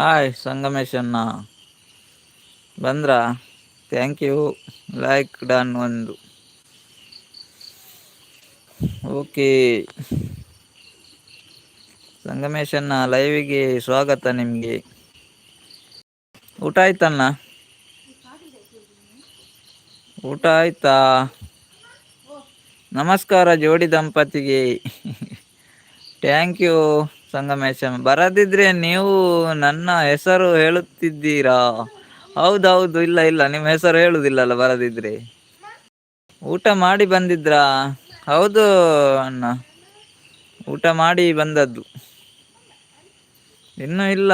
Hi Sangamesh ಅಣ್ಣ ಬಂದ್ರಾ? Thank you. Like done ಒಂದು. ಓಕೆ ಸಂಗಮೇಶನ್ನ ಲೈವಿಗೆ ಸ್ವಾಗತ ನಿಮಗೆ. ಊಟ ಆಯ್ತಣ್ಣ? ಊಟ ಆಯ್ತಾ? ನಮಸ್ಕಾರ ಜೋಡಿ ದಂಪತಿಗೆ. Thank you ಸಂಗಮೇಶಂ. ಬರದಿದ್ರೆ ನೀವು ನನ್ನ ಹೆಸರು ಹೇಳುತ್ತಿದ್ದೀರಾ? ಹೌದೌದು, ಇಲ್ಲ ಇಲ್ಲ ನಿಮ್ಮ ಹೆಸರು ಹೇಳುದಿಲ್ಲಲ್ಲ ಬರದಿದ್ರೆ. ಊಟ ಮಾಡಿ ಬಂದಿದ್ರಾ? ಹೌದು ಅಣ್ಣ, ಊಟ ಮಾಡಿ ಬಂದದ್ದು. ಇನ್ನುೂ ಇಲ್ಲ,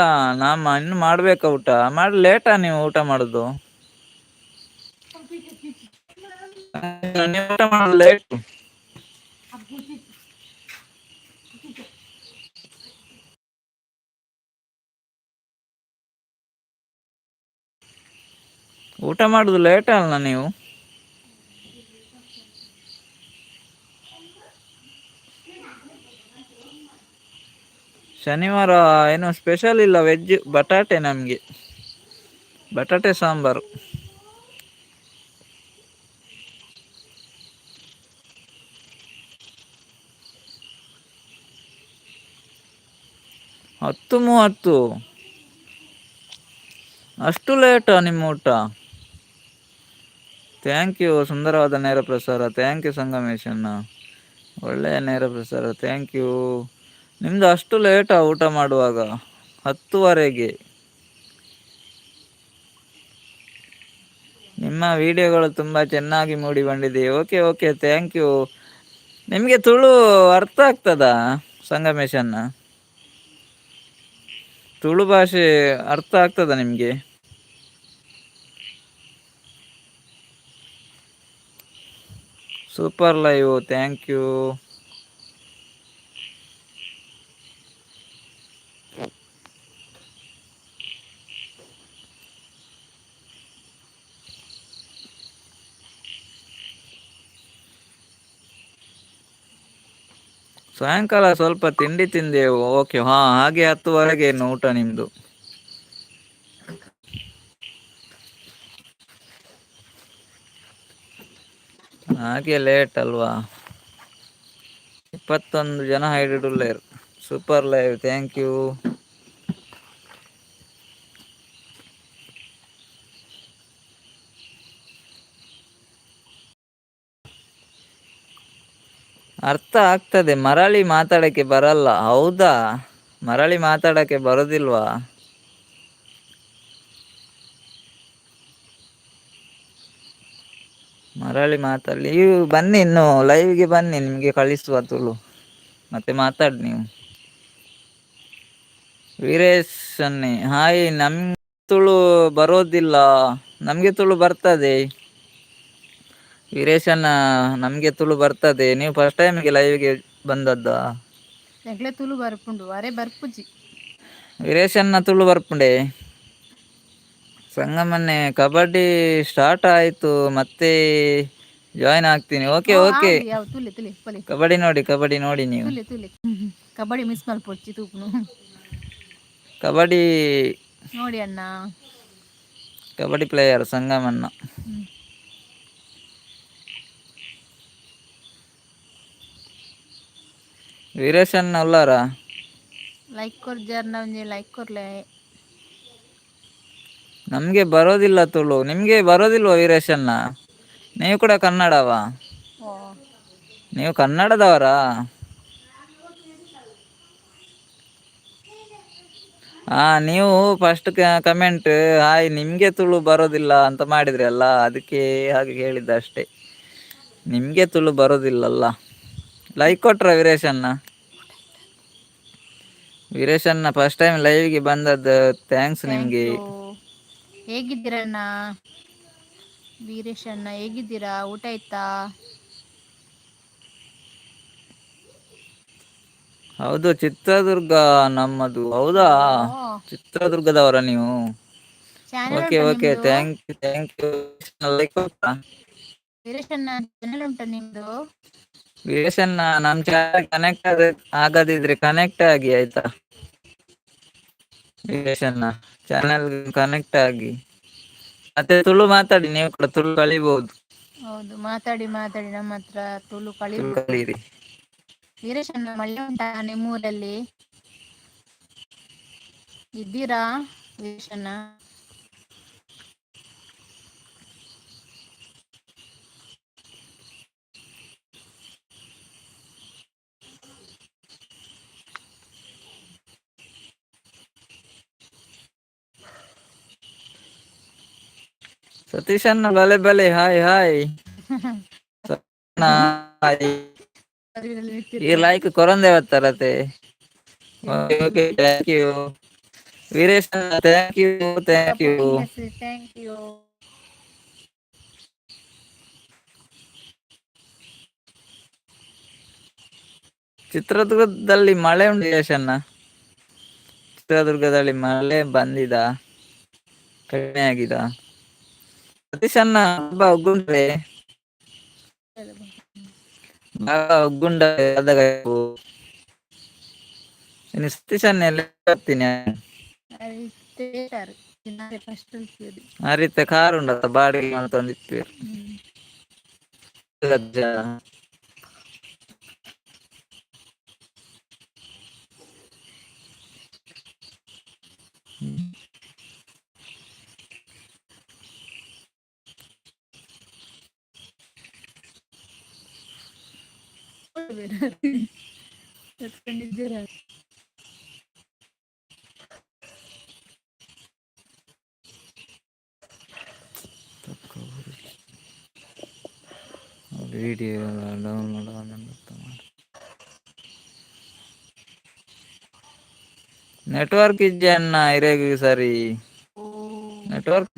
ಇನ್ನು ಮಾಡ್ಬೇಕ ಊಟ. ಲೇಟಾ ನೀವು ಊಟ ಮಾಡುದು? ನೀವು ಊಟ ಮಾಡೋದು ಲೇಟ್. ಊಟ ಮಾಡುದು ಲೇಟ್ ಅಲ್ಲ ನೀವು? ಶನಿವಾರ ಏನು ಸ್ಪೆಷಲ್ ಇಲ್ಲ, ವೆಜ್ ಬಟಾಟೆ ನಮಗೆ. ಬಟಾಟೆ ಸಾಂಬಾರು. ಹತ್ತು ಮೂವತ್ತು? ಅಷ್ಟು ಲೇಟಾ ನಿಮ್ಮ ಊಟ? ಥ್ಯಾಂಕ್ ಯು ಸುಂದರವಾದ ನೇರ ಪ್ರಸಾರ. ಥ್ಯಾಂಕ್ ಯು ಸಂಗಮೇಶನ್ನ. ಒಳ್ಳೆಯ ನೇರ ಪ್ರಸಾರ, ಥ್ಯಾಂಕ್ ಯು. ನಿಮ್ದು ಅಷ್ಟು ಲೇಟಾ ಊಟ ಮಾಡುವಾಗ? 10:00ವರೆಗೆ? ನಿಮ್ಮ ವಿಡಿಯೋಗಳು ತುಂಬಾ ಚೆನ್ನಾಗಿ ಮೂಡಿ ಬಂದಿದೆ. Okay okay thank you. ನಿಮ್ಗೆ ತುಳು ಅರ್ಥ ಆಗ್ತದಾ ಸಂಗಮೇಶನ್ನ? ತುಳು ಭಾಷೆ ಅರ್ಥ ಆಗ್ತದ ನಿಮ್ಗೆ? Super live, thank you. ಸಾಯಂಕಾಲ ಸ್ವಲ್ಪ ತಿಂಡಿ ತಿಂದೆವು. ಓಕೆ, ಹಾ ಹಾಗೆ 10:00ವರೆಗೆ ಏನು ಊಟ ನಿಮ್ದು? ಹಾಗೆ ಲೇಟ್ ಅಲ್ವಾ? 21 ಜನ ಹೈಡಿಡುಲ್ಲೇರ್. Super live, thank you. ಅರ್ಥ ಆಗ್ತದೆ, ಮರಳಿ ಮಾತಾಡಕ್ಕೆ ಬರಲ್ಲ. ಹೌದಾ, ಮರಳಿ ಮಾತಾಡಕ್ಕೆ ಬರೋದಿಲ್ವಾ? ಮರಳಿ ಮಾತಾಡಿ, ನೀವು ಬನ್ನಿ, ಇನ್ನು ಲೈವ್ಗೆ ಬನ್ನಿ, ನಿಮ್ಗೆ ಕಳಿಸುವ ತುಳು, ಮತ್ತೆ ಮಾತಾಡಿ ನೀವು. ವೀರೇಶ್ ಅನ್ನಿ ಹಾಯ್. ನಮ್ಗೆ ತುಳು ಬರೋದಿಲ್ಲ, ನಮ್ಗೆ ತುಳು ಬರ್ತದೆ ವೀರೇಶನ್ನ. ನಮ್ಗೆ ತುಳು ಬರ್ತದೆ. ನೀವು ಫಸ್ಟ್ ಟೈಮ್ಗೆ ಲೈವ್ಗೆ ಬಂದದ್ದ? ಎಗ್ಲೆ ತುಳು ಬರ್ಪುಂಡು ಅರೆ ಬರ್ಪುಜಿ. ವೀರೇಶನ್ನ ತುಳು ಬರ್ಪುಂಡೆ. ಸಂಗಮನ್ನೆ ಕಬಡ್ಡಿ ಸ್ಟಾರ್ಟ್ ಆಯ್ತು, ಮತ್ತೆ ಜಾಯಿನ್ ಆಗ್ತೀನಿ. ಓಕೆ ಓಕೆ, ಆವ್ಲಿ ಯಾವ ತುಲೆ ತುಲೆ ಪೊಲೆ ಕಬಡ್ಡಿ ನೋಡಿ, ಕಬಡ್ಡಿ ನೋಡಿ ನೀವು. ತುಲೆ ತುಲೆ ಕಬಡ್ಡಿ ಮಿಸ್ ಮಲ್ಪೊಚ್ಚಿ ತೂಪುನು. ಕಬಡ್ಡಿ ನೋಡಿ ಅಣ್ಣ. ಕಬಡ್ಡಿ ಪ್ಲೇಯರ್ ಸಂಗಮನ್ನ. ವೀರೇಶನ್ನ ಉಲ್ಲಾರ ಲೈಕ್ ಕೊರ್ ಜರ್ನ ಒಂಜಿ ಲೈಕ್ ಕೊರ್ಲೆ. ನಮ್ಗೆ ಬರೋದಿಲ್ಲ ತುಳು, ನಿಮ್ಗೆ ಬರೋದಿಲ್ವ ವೀರೇಶನ್ನ? ನೀವು ಕೂಡ ಕನ್ನಡವಾ? ನೀವು ಕನ್ನಡದವರಾ? ಹಾ, ನೀವು ಫಸ್ಟ್ ಕಮೆಂಟ್ ಹಾಯ್ ನಿಮ್ಗೆ ತುಳು ಬರೋದಿಲ್ಲ ಅಂತ ಮಾಡಿದ್ರಿ ಅಲ್ಲ, ಅದಕ್ಕೆ ಹಾಗೆ ಹೇಳಿದ್ದ ಅಷ್ಟೇ. ನಿಮ್ಗೆ ತುಳು ಬರೋದಿಲ್ಲಲ್ಲ. ಲೈಕ್ ಕೊಟ್ರ ವೀರೇಶನ್ನ? ವೀರೇಶನ್ನ ಫಸ್ಟ್ ಟೈಮ್ ಲೈವ್ಗೆ ಬಂದದ್ದು, ಥ್ಯಾಂಕ್ಸ್ ಥ್ಯಾಂಕ್ ನಿಮ್ಗೆ. ಯು. ಹೇಗಿದ್ದೀರಣ್ಣ? ವೀರೇಶ್ ಅಣ್ಣ ಹೇಗಿದ್ದೀರಾ? ಊಟ ಆಯ್ತಾ? ಹೌದು, ಚಿತ್ರದುರ್ಗ ನಮ್ಮದು. ಹೌದಾ, ಚಿತ್ರದುರ್ಗದವರ ನೀವು? ಚಾನೆಲ್ ಓಕೆ ಉಂಟಾ ಓಕೆ, ನಿಮ್ದು? Thank you thank you. Like ಕೊಟ್ರಾ? ವೀರೇಶಣ್ಣ ಚಾನೆಲ್ ಉಂಟಾ ನಿಮ್ದು? ವೀರೇಶನ್ನ ನಮ್ ಚಾನಲ್ ಕನೆಕ್ಟ್ ಆಗದಿದ್ರೆ ಕನೆಕ್ಟ್ ಆಗಿ ಆಯ್ತಾ. ವೀರೇಶನ್ನ ಚಾನೆಲ್ ಕನೆಕ್ಟ್ ಆಗಿ ಮತ್ತೆ ತುಳು ಮಾತಾಡಿ, ನೀವು ಕೂಡ ತುಳು ಕಲಿಬಹುದು. ಹೌದು, ಮಾತಾಡಿ ಮಾತಾಡಿ ನಮ್ಮ ಹತ್ರ ತುಳು ತುಳು ಕಲಿಬಹುದು. ಕಲೀರಿ. ವೀರೇಶಣ್ಣ, ಮಳೆ ಉಂಟಾ ನಿಮ್ಮೂರಲ್ಲಿ? ಇದ್ದೀರಾ ವೀರೇಶಣ್ಣ? ಸತೀಶ್ ಅಣ್ಣ ಬಲೆ ಬಲೆ, ಹಾಯ್ ಹಾಯ್. ಹಾಯ್. ಈ ಲೈಕ್ ಕೊರಂದೆ ಬರ್ತಾರತೆ. ಓಕೆ, ಥ್ಯಾಂಕ್ ಯು ವೀರೇಶ್ ಅಣ್ಣ, thank you thank you. Thank you. ಚಿತ್ರದುರ್ಗದಲ್ಲಿ ಮಳೆ ಉಂಟು ಯಶನ್ನ? ಚಿತ್ರದುರ್ಗದಲ್ಲಿ ಮಳೆ ಬಂದಿದ, ಕಡಿಮೆ ಆಗಿದ? ಸತೀಶ್ ಅಣ್ಣ ಹಬ್ಬ ಒಗ್ಗುಂಡ್ರೆ ಒಗ್ಗುಂಡ ಇನ್ನು ಸತೀಶ್ ಅಣ್ಣ ಎಲ್ಲ ಬರ್ತೀನಿ. ಆ ರೀತಿ ಕಾರ್ ಉಂಡತ್ತ ಬಾಡಿಗೆ ಮಾಡ್ತಂದಿಪ್ಪೇರು. ವಿಡಿಯೋ ಡೌನ್ಲೋಡ್ ನೆಟ್ವರ್ಕ್ ಇಜ್ಜೆ ಅಣ್ಣ ಇರೇಗ ಸರಿ. ನೆಟ್ವರ್ಕ್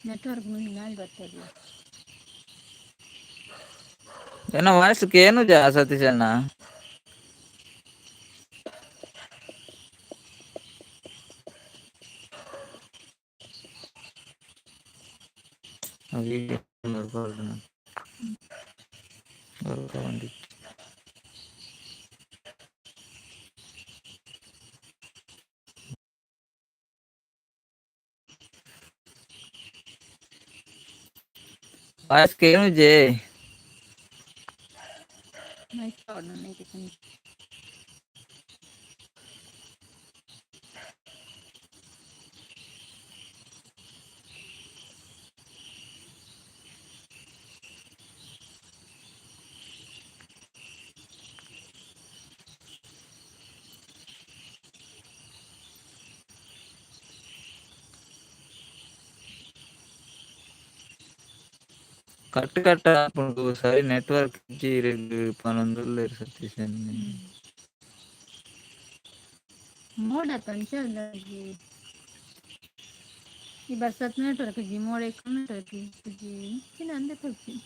ನೆಟ್ವರ್ಕ್ ನಾಳೆ ಬರ್ತದೆ. ಏನೋ ವಾಯ್ಸಕ್ಕೆ ಏನು ಸತೀಶ್ ಅಣ್ಣ? ವಾಯ್ಸ್ಗೆ ಏನು ಜೆ? ಕಟ್ ಕಟ್ ಹಾಕೊಂಡು ಸರಿ ನೆಟ್ವರ್ಕ್ ಪನೊಂದುಲ್ಲೆ ಸತೀಶ್ ಅಣ್ಣ. ಮೋಡ ತಂಚಿ ಈ ಬರ್ಸತ್ ನೆಟ್ವರ್ಕ್ ಜಿ ಮೋಡ ನೆಟ್ವರ್ಕ್ ಜಿ ಚಿನ್ನ ಅಂದೆ ಕೊಡ್ತಿ.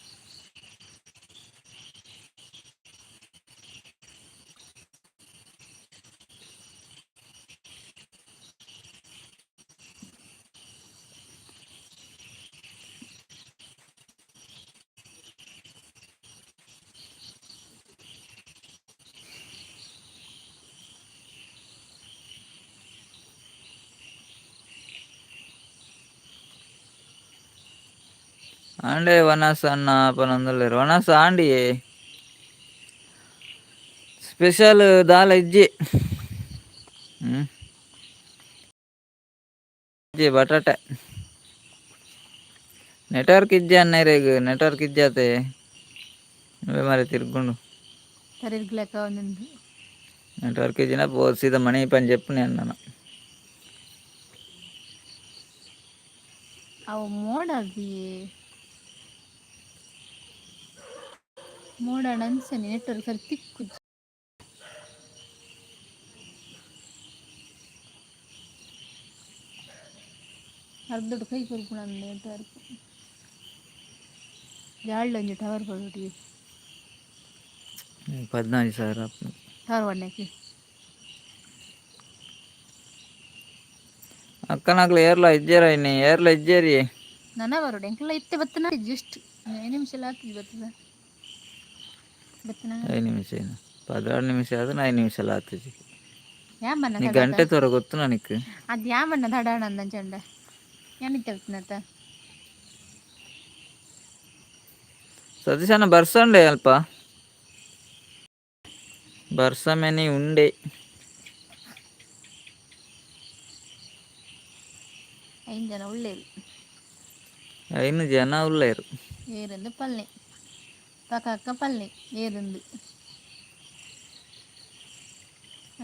ಆಂಡೆ ವನಸ ಅಣ್ಣ ಪನೊಂದುಲ್ಲೇರು ವನಸ ಆಂಡಿ ಸ್ಪೆಷಲ್ ದಾಲ್ ಇಜ್ಜಿ. ಇಜ್ಜಿ ಬಟಾಟೆ. ನೆಟ್ವರ್ಕ್ ಇಜ್ಜೆ ಅನ್ನ ಇರೇಗ ನೆಟ್ವರ್ಕ್ ಇಜ್ಜಾತೆ ಮಾರಿ ತಿರ್ಗುಂಡು ನೆಟ್ವರ್ಕ್ ಇಜ್ಜಿನ ಸೀದ ಮಣಿ ಪಂಜೆ ಎಪ್ಪುನೆ ಅನ್ನ ಅವು ಮೋಡ ಮೋಡ ಅನ್ಸನೆ ನೆಟ್ವರ್ಕ್ ಸರಿ ತಿಕ್ಕು ಅರ್ಧಡು ಕೈ ಕೊರ್ಪುಣ ನೆಟ್ವರ್ಕ್ ಜಾಳ್ಳು ಟವರ್ ಕೊಡ್ಬಿಟ್ಟು 14,000 ಟವರ್ ಒಡ್ನಕ್ಕೆ ಅಕ್ಕನಾಗ್ಲಿ ಏರ್ಲ ಇಜ್ಜೇರ ಇನ್ನಿ ಏರ್ಲ ಇಜ್ಜೇರಿ ನನ್ನ ಬರೋಡು ಎಂಕಲ್ಲ ಇತ್ತೆ ಬತ್ತನ ಜಸ್ಟ್ 5 ನಿಮಿಷ ಎಲ್ಲ ಆಗ್ತದೆ ಬತ್ತನ 5 ನಿಮಿಷ ಏನು 12 ನಿಮಿಷ ಆದ್ರೆ 5 ನಿಮಿಷ ಎಲ್ಲ ಆಗ್ತದೆ. ಯಾಮನ್ನ ನೀ ತಡಕ ಗಂಟೆ ತೋರ ಗೊತ್ತು ನನಕ್. ಅದು ಯಾಮನ್ನ ತಡಾಣ ಅಂದಂಚಂಡ ಏನಿತ್ತು ಹೇಳ್ತೀನತ್ತ. ಸತೀಶಣ್ಣ ಬರ್ಸಂಡೆ ಅಲ್ಪ ಬರ್ಸಮೆನಿ ಉಂಡೆ. ಐದು ಜನ ಉಳ್ಳೇರು. ಐನು ಜನ ಉಳ್ಳೇರು. ಏರಂದು ಪಲ್ಲೆ ಪಕಾಕ ಪಲ್ಲೆ ಏರುಂದು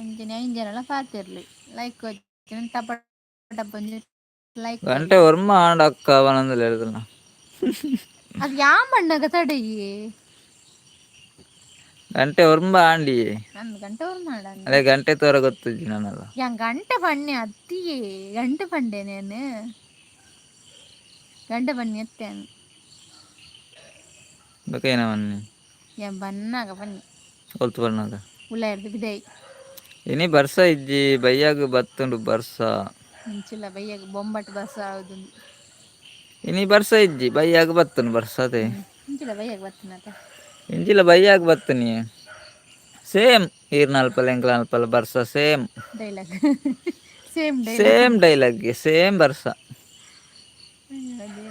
ಅಂಚನೆ ಐಂಜನಲ ಪಾತೆರ್ಲು ಲೈಕ್ వచ్చిన ಟಪ ಟಪ್ಪಂಜಿ ಲೈಕ್ ಗಂಟೆ ಕೊಲ್ಲಿ ವರ್ಮ ಆಂಡ ಅಕ್ಕ ಅವನಂದಲ್ಲ ಹೇಳ್ದನ. ಅದು ಯಾಮಣ್ಣಗ ತಡೆಯೇ ಗಂಟೆ ವರ್ಮ ಆಂಡಿ ನಂದು ಗಂಟೆ ಅವ್ರು ಮಾಡಂದ ಅದೇ ಗಂಟೆ ತೋರ ಗೊತ್ತಿದ್ದಿ ನಾನಲ್ಲ. ಯಾ ಗಂಟೆ ಪಣ್ಣೆ ಅತ್ತಿಯೇ ಗಂಟೆ ಪಂಡೆ ನೇನು ಗಂಟೆ ಪಣ್ಣಿ ಎತ್ತೇನು ಬೇಕೇನ ಬನ್ನಿ ಯಾ ಬನ್ನಾಗ ಬನ್ನಿ ಹೊಲ್ತು ಬಣ್ಣದ ಉಳ್ಳಾರ್ದು ಬಿದೈ ಇನಿ ಬರ್ಸ ಇಜ್ಜಿ ಬಯ್ಯಾಗ ಬತ್ತುಂಡು ಬರ್ಸ ಇಂಚಿಲ್ಲ ಬಯ್ಯಾಗ ಬೊಂಬಾಟ್ ಬಸ ಆವದು ಇನಿ ಬರ್ಸ ಇಜ್ಜಿ ಬಯ್ಯಾಗ ಬತ್ತುನು ಬರ್ಸದೇ ಇಂಚಿಲ್ಲ ಬಯ್ಯಾಗ ಬತ್ತನತ ಇಂಚಿಲ ಬಯ್ಯಾಗ ಬತ್ತನಿ ಸೇಮ್ ಈರ್ ನಲ್ಪಲ್ ಎಂಕ್ಲ ನಲ್ಪಲ್ ಬರ್ಸ same dialogue same dialogue same ಡೈಲಾಗ್ಗೆ ಸೇಮ್ ಬರ್ಸ ಅದೇ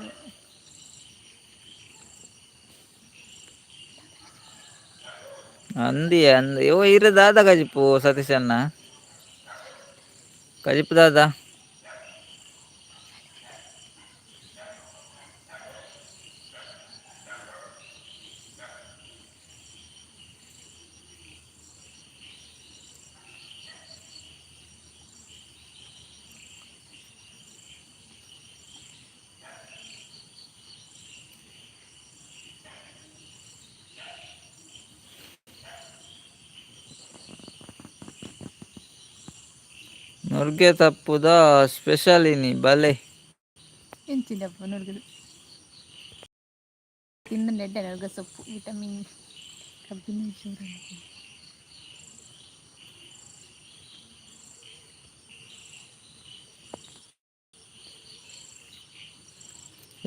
ಅಂದಿ ಅಂದ ಓ ಇರ ದಾದ ಗಜಿಪು ಸತೀಶಣ್ಣ ಕಜಿಪ್ ದಾದ ನುರ್ಗೆ ತಪ್ಪುದ ಸ್ಪೆಷಲ್ ಇನಿ ಬಲೆ ಎಂಚಿನಪ್ಪ ನುರ್ಗದು ತಿಂದು ನೆಡ್ಡೆ ನುರ್ಗ ಸೊಪ್ಪು ವಿಟಮಿನ್ ಕಬ್ಬಿನ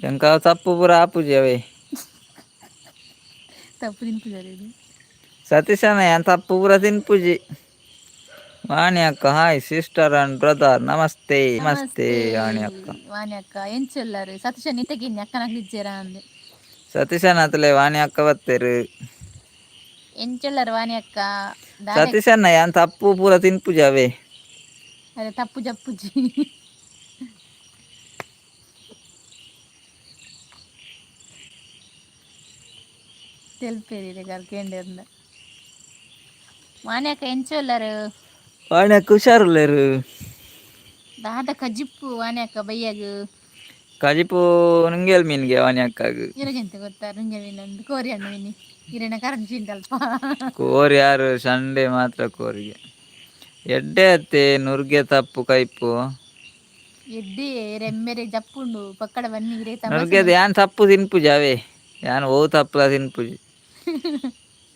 ಎಂಕ ತಪ್ಪು ಪೂರ ಆಪುಜಿ ಅವೇ ತಪ್ಪು ತಿನ್ಪಿದ್ದಾರೆ ಇದು ಸತೀಶಣ್ಣ ಏನ್ ತಪ್ಪು ಪೂರ ತಿನ್ಪುಜಿ ವಾಣಿ ಅಕ್ಕ ಹಾಯ್ ಸಿಸ್ಟರ್ ಅಂಡ್ ಬ್ರದರ್ ನಮಸ್ತೆ ನಮಸ್ತೆ ವಾಣಿ ಅಕ್ಕ ವಾಣಿ ಅಕ್ಕ ಎಂಚೊಲ್ಲಾರು ಸತೀಶ ನಿತಗಿನ್ನಿ ಅಕ್ಕನ ನಿಜ್ಜೆರ ಅಂದೆ ಸತೀಶಣ್ಣ ಅತ್ಲೆ ವಾಣಿ ಅಕ್ಕ ಬತ್ತೇರು ಎಂಚೊಲ್ಲಾರು ವಾಣಿ ಅಕ್ಕ ದಾದ ಸತೀಶಣ್ಣ ಏನ್ ತಪ್ಪು ಪೂರ ತಿನ್ಪುಜಿ ಅವೇ ಅದೇ ತಪ್ಪು ಜಪ್ಪುಜಿ ತೆಲ್ಪೇರಿದೆ ಕರ್ಕಂಡಿರ್ನ ವಾಣಿ ಅಕ್ಕ ಎಂಚೊಲ್ಲಾರು ವಾಣಿ ಅಕ್ಕ ಹುಷಾರುಲ್ಲೇರು ದಾದ ಕಜಿಪ್ಪು ವಾಣಿ ಅಕ್ಕ ಬಯ್ಯಾಗ ಕಜಿಪು ನುಂಗೇಲ್ ಮೀನ್ಗೆ ವಾಣಿ ಅಕ್ಕಾಗ ಇರಗೆಂತ ಗೊತ್ತಾ ನುಂಗೆ ಮೀನಂದು ಕೋರಿ ಹಣ್ಣು ಮೀನಿ ಇರೇನ ಕರೆಂಟ್ ಚಿಂತಲ್ಪ ಕೋರಿ ಯಾರು ಸಂಡೆ ಮಾತ್ರ ಕೋರಿಗೆ ಎಡ್ಡೆ ಅತ್ತೆ ನುರ್ಗೆ ತಪ್ಪು ಕೈಪು ಎಡ್ಡೆ ರೆಮ್ಮೆರೆ ಜಪ್ಪುಂಡು ಪಕ್ಕಡ ಬನ್ನಿ ಇರೇ ತಮಾಷೆ ನುರ್ಗೆದ ಯಾನ್ ತಪ್ಪು ತಿನ್ಪುಜಿ ಅವೇ ಯಾನ್ ಓ ತಪ್ಪುಲ ತಿನ್ಪುಜಿ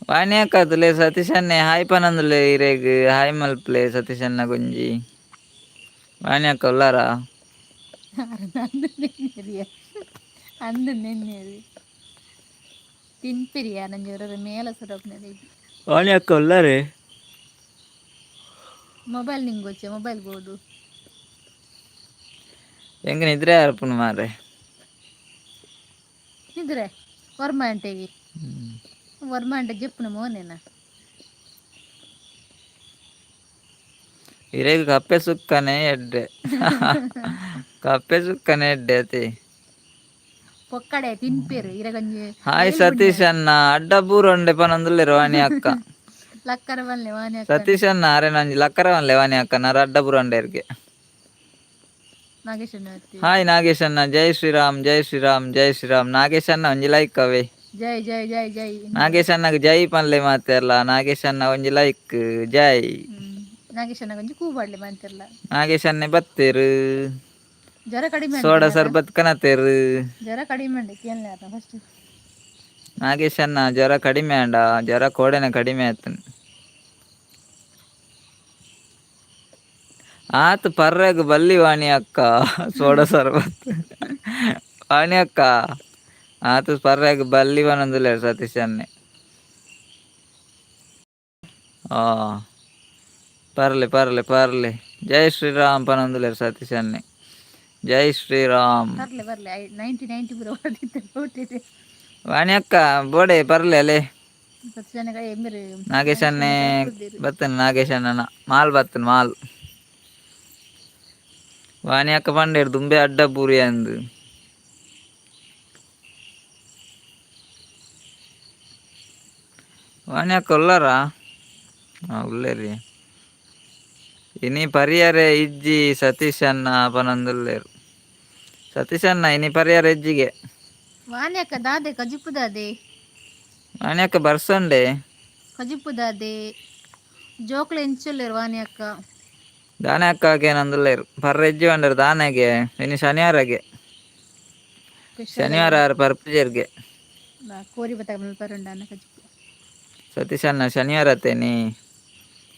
ವಾಣಿ ಅಕ್ಕತ್ಲೆ ಸತೀಶನ್ನೆ ಹಾಯ್ ಪನಂದುಲೆ ಇರೇಗ್ ಹಾಯ್ ಮಲ್ಪ್ಲೆ ಸತೀಶಣ್ಣ ಗುಂಜಿ ವಾಣಿ ಅಕ್ಕ ಉಲ್ಲಾರ ಅಂದು ನೆನ್ನೆರಿ ತಿನ್ಪಿರಿಯ ನಂಜೂರ ಮೇಲ ಸುರಪ್ನದಿ ವಾಣಿ ಅಕ್ಕ ಉಲ್ಲಾರೆ ಮೊಬೈಲ್ ನಿಂಗೆ ಗೊಚ್ಚೆ ಮೊಬೈಲ್ ಬೋಡು ಹೆಂಗ ನಿದ್ರೆ ಯಾರಪ್ಪನ ಮಾರ್ರೆ ನಿದ್ರೆ ವರ್ಮ ಅಂಟೆಗೆ ವರ್ಮ ಅಂಟೆ ಜಪ್ಪುನ ಮೋನೇನ ಇರೇಗ ಕಪ್ಪೆ ಸುಕ್ಕನೆ ಎಡ್ಡೆ ಕಪ್ಪೆ ಸುಕ್ಕನೆ ಎಡ್ಡೆ ಅತಿ ಪೊಕ್ಕಡೆ ತಿನ್ಪೇರು ಇರಗಂಜಿ ಹಾಯ್ ಸತೀಶ್ ಅಣ್ಣ ಅಡ್ಡ ಬೂರೊಂಡೆ ಪನಂದುಲ್ಲೇರು ವಾಣಿ ಅಕ್ಕ ಲಕ್ಕರ ಬಲ್ಲೆ ವಾಣಿ ಅಕ್ಕ ಸತೀಶ್ ಅಣ್ಣ ಅರೆ ನಂಜಿ ಲಕ್ಕರವನ್ಲೆ ವಾಣಿ ಅಕ್ಕ ನಾರ ಅಡ್ಡ ಬೂರೊಂಡೆರ್ಗೆ ನಾಗೇಶ್ ಹಾಯ್ ನಾಗೇಶ್ ಅಣ್ಣ ಜೈ ಶ್ರೀರಾಮ್ ಜೈ ಶ್ರೀರಾಮ್ ಜೈ ಶ್ರೀರಾಮ್ ನಾಗೇಶ್ ಅಣ್ಣ ಒಂಜಿ ಲೈಕ್ ಅವೇ ಜೈ ಜೈ ಜೈ ಜೈ ನಾಗೇಶ್ ಅಣ್ಣಗೆ ಜೈ ಪನ್ಲೆ ಮಾತೆರ್ಲ ನಾಗೇಶ್ ಅಣ್ಣ ಒಂಜಿ ಲೈಕ್ ಜೈ ನಾಗೇಶ್ ಅಣ್ಣ ಒಂಜಿ ಕೂಬಾಡ್ಲೆ ಮಾತಿರ್ಲ ನಾಗೇಶ್ ಅಣ್ಣೆ ಬತ್ತೇರು ಜ್ವರ ಕಡಿಮೆ ಸೋಡಾ ಸರ್ಬತ್ ಕನತೇರು ಜ್ವರ ಕಡಿಮೆ ಅಂಡೆ ಕೇಳಲ ಫಸ್ಟ್ ನಾಗೇಶ್ ಅಣ್ಣ ಜ್ವರ ಕಡಿಮೆ ಅಂಡ ಜ್ವರ ಕೋಡೆನೆ ಕಡಿಮೆ ಆಯ್ತು ಆತು ಪರ್ರೆಗ್ ಬಲ್ಲಿ ವಾಣಿ ಅಕ್ಕ ಸೋಡಾ ಸರ್ಬತ್ ವಾಣಿ ಅಕ್ಕ ಆತು ಪರ್ರೆಗ್ ಬಲ್ಲಿ ಬನಂದುಲೆ ಸತೀಶ್ ಅನ್ನೆ ಪರ್ಲೆ ಪರ್ಲೆ ಪರ್ಲೆ ಜೈ ಶ್ರೀರಾಮ್ ಪನೊಂದುಲ್ಲೆರ್ ಸತೀಶ್ ಅನ್ನೆ. ಜೈ ಶ್ರೀರಾಮ್. ಬರ್ಲೆ 90 ಪೂರ ಹೊರಟಿದ್ದೆ. ವಾಣಿ ಅಕ್ಕ ಬೋಡೆ ಪರ್ಲೆ ಅಲೆ ಸತ್ಯ ಜನಗ ಎಂಬರು ನಾಗೇಶ್ ಅನ್ನೆ ಕರ್ಪುದ್ದೀರು. ಬತ್ತನ್ ನಾಗೇಶ್ ಅಣ್ಣನ ಮಾಲ್ ಬತ್ತನ್ ಮಾಲ್ ವಾಣಿ ಅಕ್ಕ ಪಂಡೇರು ದುಂಬೆ ಅಡ್ಡ ಪೂರಿ ಅಂದ್ ವಾಣಿ ಅಕ್ಕ ಉಳ್ಳಾರ ಉಳ್ಳೇರಿ ಇನಿ ಪರಿಯರೆ ಇಜ್ಜಿ ಸತೀಶ್ ಅಣ್ಣ ಪನೊಂದುಲ್ಲೇರು. ಸತೀಶ್ ಅಣ್ಣ ಇನಿ ಪರಿಯರ ಇಜ್ಜಿಗೆ ವಾಣಿ ಅಕ್ಕ ದಾದೆ ಕಜಿಪು ದಾದೆ ವಾಣಿ ಅಕ್ಕ ಬರ್ಸಂಡೆ ಕಜಿಪು ದಾದೆ ಜೋಕ್ಲೆ ಎಂಚುಲ್ಲೇರು ವಾಣಿ ಅಕ್ಕ. ದಾನೆ ಅಕ್ಕಗೆ ಏನಂದುಲ್ಲೇರು ಪರ್ರೆ ಇಜ್ಜಿ ಬಂಡರು ದಾನೆಗೆ ಇನಿ ಶನಿವಾರಗೆ ಸ್ಪೆಷಲ್ ಶನಿವಾರ ಆರು ಪರ್ಪುಜೆರ್ಗೆ ಕೋರಿ ಬತ್ತ ಮಲ್ಪರುಂಡ ಅನ್ನ ಕಜಿಪು. ಸತೀಶ್ ಅಣ್ಣ ಶನಿವಾರ ಅತ್ತೇನಿ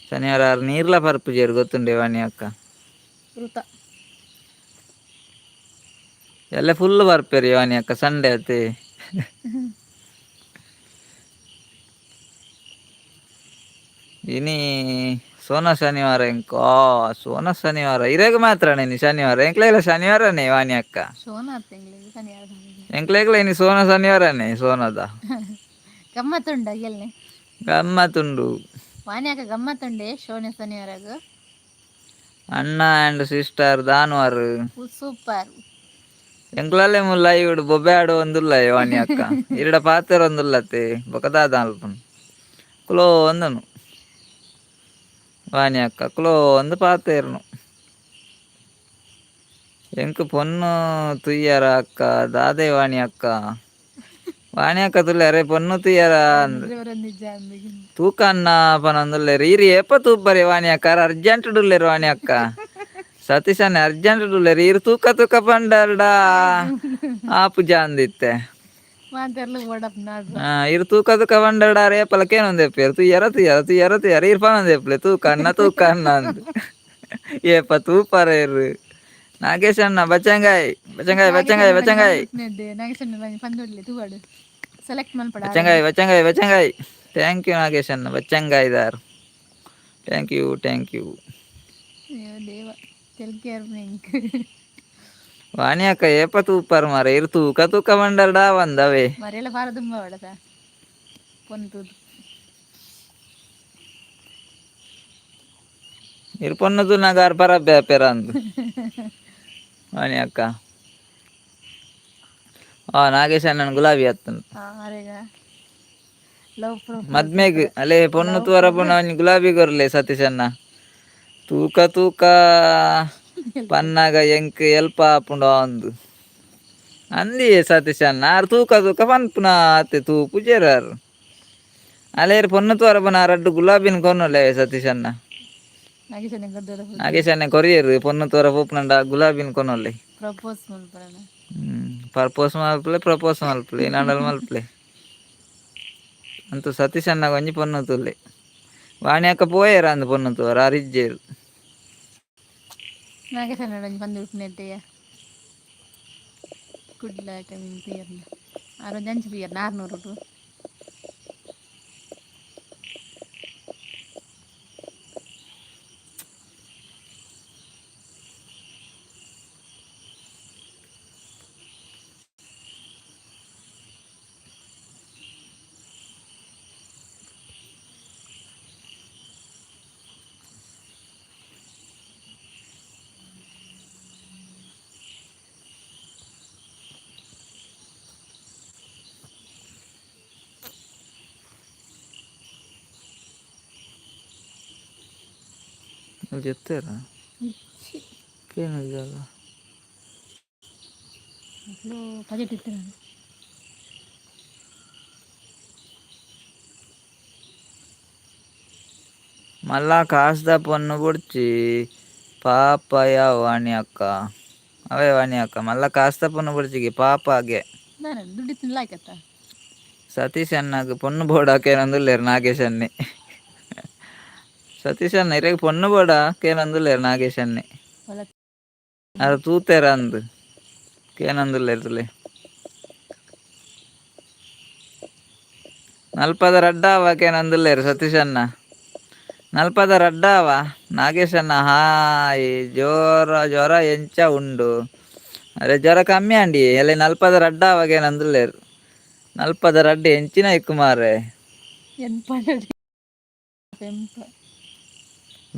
ಶನಿವಾರ ಆರು ನೀರ್ಲ ಪರ್ಪುಜೆರ್ ಗೊತ್ತುಂಡೆ ವಾಣಿ ಅಕ್ಕ. ಋತ ಎಲ್ಲ ಫುಲ್ ಬರ್ಪೇರಿ ವಾಣಿ ಅಕ್ಕ ಸಂಡೆ ಅತ್ತೆ. ಇನಿ ಸೋನ ಶನಿವಾರ ಎಂಕೋ ಸೋನ ಶನಿವಾರ ಇರೆಗ್ ಮಾತ್ರನೇ ನೀ ಶನಿವಾರ ಎಂಕ್ಲೆಲ್ಲ ಶನಿವಾರನೇ ವಾಣಿ ಅಕ್ಕ. ಸೋನ ತಿಂಗಳಿಗೆ ಶನಿವಾರ ಎಂಕ್ಲೆಗ್ಲ ಇನಿ ಸೋನ ಶನಿವಾರನೇ ಸೋನದ ಗಮ್ಮತ್ತುಂಡ ಗೆಲ್ನೆ ಗಮ್ಮತ್ತುಂಡು. ವಾಣಿ ಅಕ್ಕ ಗಮ್ಮತ್ತುಂಡೆ ಶೋನ ಶನಿವಾರಗ ಅಣ್ಣ ಆ್ಯಂಡ್ ಸಿಸ್ಟರ್ ದಾನ್ವಾರ್ ಸೂಪರ್. ಎಂಕ್ಲಲ್ಲೇ ಮುಲ್ಲ ಇವಿಡು ಬೊಬ್ಬೆ ಆಡು ಒಂದುಲ್ಲ ವಾಣಿ ಅಕ್ಕ ಇರುಡ ಪಾತೆರ ಒಂದುಲ್ಲತ್ತೆ ಬೊಕದಾದ ಅಲ್ಪನು ಕುಲೋ ಒಂದನು ವಾಣಿ ಅಕ್ಕ ಕುಲೋ ಒಂದು ಪಾತೆರ್ನು ಎಂಕ್ ಪೊನ್ನು ತುಯ್ಯರ ಅಕ್ಕ ದಾದೆ ವಾಣಿ ಅಕ್ಕ. ವಾಣಿ ಅಕ್ಕ ತುಲ್ಲೆ ಅರೆ ಪೊನ್ನು ತುಯ್ಯರ ಅಂದ್ ನಿಜ ತೂಕ ಅನ್ನ ಪನೊಂದುಲ್ಲೇರು ಈರಿ ಎಪ್ಪ ತೂಪರೆ ವಾಣಿ ಅಕ್ಕ ಅರ್ಜೆಂಟ್ ಡುಲ್ಲೇರು ವಾಣಿ ಅಕ್ಕ. ಸತೀಶ್ ಅಣ್ಣ ಅರ್ಜೆಂಟ್ ಡುಲ್ಲೇರು ಈರು ತೂಕ ತೂಕ ಪಂಡರ್ಡ ಆಪು ಜಾಂದಿತ್ತೆ ಮಾತೆರ್ಲು ಓಡಪ್ ನಾಡು ಇರು ತೂಕ ತೂಕ ಪಂಡರ್ಡ ಅರೆ ಏಪಲಕೇನು ಒಂದು ಎಪ್ಪೇರು ತುಯ್ಯರ ತುಯ್ಯರ ತುಯ್ಯರ ತುಯ್ಯರ ಇರು ಪನೊಂದು ಎಪ್ಪಲೆ ತೂಕ ಅನ್ನ ಅಂದ್ ಏಪ ತೂಪರೆ ಇರು. ನಾಗೇಶ್ ಅಣ್ಣ ಬಚ್ಚಂಗಾಯ್ ಬಚ್ಚಂಗಾಯ್ ಬಚ್ಚಂಗಾಯ್ ಬಚ್ಚಂಗಾಯ್ ಸೆಲೆಕ್ಟ್ ಮಲ್ಪಡ ಬಚ್ಚಂಗಾಯ್ ಬಚ್ಚಂಗಾಯ್ ಬಚ್ಚಂಗಾಯ್ ಥ್ಯಾಂಕ್ ಯು ನಾಗೇಶ್ ಅಣ್ಣ ಬಚ್ಚಂಗಾಯ್ದಾರ್ ಥ್ಯಾಂಕ್ ಯು ಥ್ಯಾಂಕ್ ಯು. ದೇವ ತೆಲ್ಕೇರ್ ಮಿಂಕ್ ವಾಣಿ ಅಕ್ಕ ಏಪ ತೂಪರ್ ಮಾರ ಇರು ತೂಕ ತೂಕ ಮಂಡರ್ಡ ಬಂದವೆ ಮರೆಲ್ಲ ಬಾರ ತುಂಬ ಹೊಡತ ಪೊಂತು ಇರು ಪೊನ್ನು ತುನಗಾರ್ ಪರ ಬೇಪೆರ ಅಂದು ವಾಣಿ ಅಕ್ಕ ನಾಗೇಶ್ ಅಣ್ಣನ ಗುಲಾಬಿ ಹತ್ತನು ಮದ್ಮೆಗ್ ಅಲ್ಲೇ ಪೊನ್ನು ತೂವರ ಪುನ ಗುಲಾಬಿ ಗೊರ್ಲೆ ಸತೀಶ್ ಅಣ್ಣ ತೂಕ ತೂಕ ಪನ್ನಾಗ ಎಂಕ್ ಎಲ್ಪ ಆಪುಂಡ ಅಂದು ಅಂದಿ ಸತೀಶ್ ಅಣ್ಣ ಆರು ತೂಕ ತೂಕ ಪನ್ಪುನ ಅತ್ತೆ ತೂ ಪುಜೇರಾರು ಅಲ್ಲೇರು ಪೊನ್ನು ತೂವರ ಪುನ ರಡ್ಡು ಗುಲಾಬಿನ ಕೊನ್ನೊಲ್ಲೆ ಸತೀಶ್ ಅಣ್ಣ. ನಾಗೇಶ್ ಅಣ್ಣ ಕೊರಿಯರು ಪೊನ್ನು ತೂವರ ಪೋಪುನಂಡ ಗುಲಾಬಿನ ಕೊನ್ನೊಲ್ಲೆ ಪರ್ಪೋಸ್ ಮಲ್ಪಲೆ ಪ್ರಪೋಸ್ ಮಲ್ಪಲೆ ನಾಡಲ್ ಮಲ್ಪಲೆ ಅಂತೂ ಸತೀಶ್ ಅಣ್ಣಗ ಒಂಜಿ ಪೊನ್ನು ತುಲ್ಲೆ ವಾಣಿ ಅಕ್ಕ ಪೋಯೇರ ಅಂದ್ ಪೊನ್ನು ತೂವರ ಅರಿಜ್ಜೇರು చెప్తారా మళ్ళా కాస్త పొన్ను పొడిచి పాపయ వాణి అక్క అవే వాణి అక్క మళ్ళా కాస్త పొన్ను పొడిచి పాపಗೆ ಸತೀಶ್ ಅಣ್ಣಗೆ ಪೊಣ್ಣು ಬೋಡಾಕೇನಂದುಲ್ಲೇರು ನಾಗೇಶ್ ಅನ್ನೆ ಸತೀಶ್ ಅಣ್ಣ ಇರೆಗ್ ಪೊಣ್ಣು ಬೋಡಾಕೇನಂದುಲ್ಲೇರು ನಾಗೇಶ್ ಅನ್ನೆ ಅದು ತೂತೇರ ಅಂದು ಕೇನಂದುಲ್ಲೇರು ತುಲೆ ನಲ್ಪದ ರಡ್ಡ ಅವಕೇನಂದುಲ್ಲೇರು ಸತೀಶ್ ಅಣ್ಣ ನಲ್ಪದ ರಡ್ಡಾವ ನಾಗೇಶನ್ನ ಹಾಯ್ ಜ್ವರ ಎಂಚ ಉಂಡು ಅರೆ ಜ್ವರ ಕಮ್ಮಿ ಅಂಡಿ ಎಲ್ಲಿ ನಲ್ಪದ ರಡ್ಡಾವಾಗೆ ನಂದುಲ್ಲೇರು ನಲ್ಪದ ರಡ್ಡು ಎಂಚಿನ ಇಕ್ಕುಮಾರೆ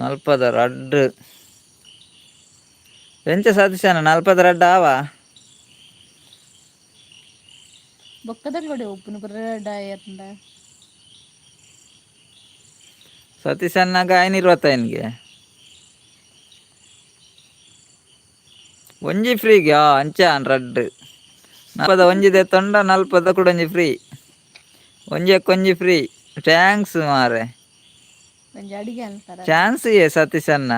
ನಲ್ಪದ ರಡ್ಡು ಎಂಚ ಸತೀಶಣ್ಣ ನಲ್ಪದ ರಡ್ಡು ಆವ ಬೊಕ್ಕದಲ್ಲಿ ಕೊಡೆ ಉಪ್ಪುನ ಪುರ ಸತೀಶಣ್ಣಗ 525ಗೆ ಒಂಜಿ ಫ್ರೀಗೆ ಅಂಚಾನ್ ರಡ್ಡು ನಲ್ಪದ ಒಂಜಿದೆ ತೊಂಡ ನಲ್ಪದ ಕೂಡ ಒಂಜಿ ಫ್ರೀ ಒಂಜಿ ಫ್ರೀ ಥ್ಯಾಂಕ್ಸ್ ಮಾರೆ ಅಡಿಗೆ ಅಂತಾರ ಚಾನ್ಸ್ ಸತೀಶಣ್ಣ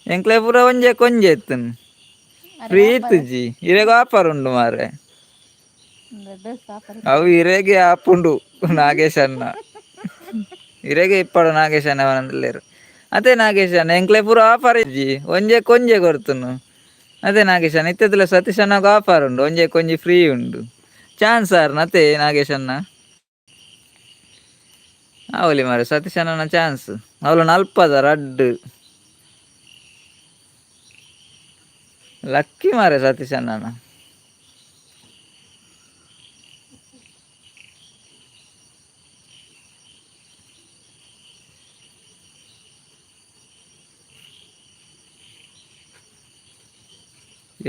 ಎಂಕ್ಲೆ ಪೂರ ಒಂಜಿ ಎತ್ತುನ್ ಅರೆ ಫ್ರೀ ವ್ಯಾಪಾರ ಇತ್ತುಜಿ ಇರೆಗ್ ಆಫರ್ ಉಂಡು ಮಾರೆ ಡ್ರೆಸ್ ಆಫರ್ ಅವು ಇರೆಗೆ ಆಪುಂಡು ನಾಗೇಶಣ್ಣ ಇರೆಗೆ ಇಪ್ಪಡು ನಾಗೇಶಣ್ಣ ಅವನಂದುಲ್ಲೇರು ಅದೇ ನಾಗೇಶಣ್ಣ ಎಂಕ್ಲೆ ಪೂರ ಆಫರ್ ಇಜ್ಜಿ ಒಂಜೆ ಕೊರ್ತುನು ಅದೇ ನಾಗೇಶಣ್ಣ ಇತ್ತದಲ ಸತೀಶಣ್ಣಗ ಆಫರ್ ಉಂಡು ಒಂಜಿ ಫ್ರೀ ಉಂಡು ಚಾನ್ಸ್ ಆರ್ನ ಅತ್ತೆ ನಾಗೇಶಣ್ಣ ಅವಲಿ ಮಾರೆ ಸತೀಶಣ್ಣನ ಚಾನ್ಸ್ ಅವಳು ನಲ್ಪದ ರಡ್ಡು ಲಕ್ಕಿ ಮಾರೆ ಸತೀಶಣ್ಣನ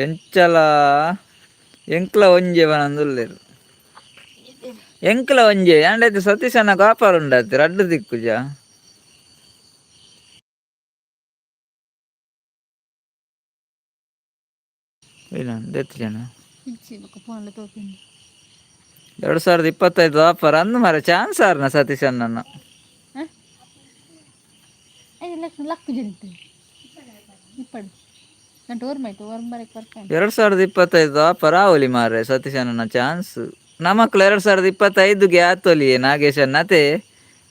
ಎಂಚಲ ಎಂಕ್ಲ ಒಂಜೆ ಬನಂದುಲ್ಲೇರು ಎಂಕ್ಲ ಒಂಜೆ ಅಂಡೈತೆ ಸತೀಶಣ್ಣ ಆಫರ್ ಉಂಡಾತಿ ರಡ್ಡು ದಿಕ್ಕುಜ ದೆತ್ತು ಜನ 2025 ಆಫರ್ ಅಂದು ಮಾರೆ ಚಾನ್ಸ್ ಆರ್ನ ಸತೀಶಣ್ಣನ 2025 ಆಫರ್ ಆವಲಿ ಮಾರೆ ಸತೀಶಣ್ಣನ ಚಾನ್ಸ್ ನಮಕ್ಲು 2025ಗೆ ಆತೊಲಿ ನಾಗೇಶಣ್ಣ ಅತೆ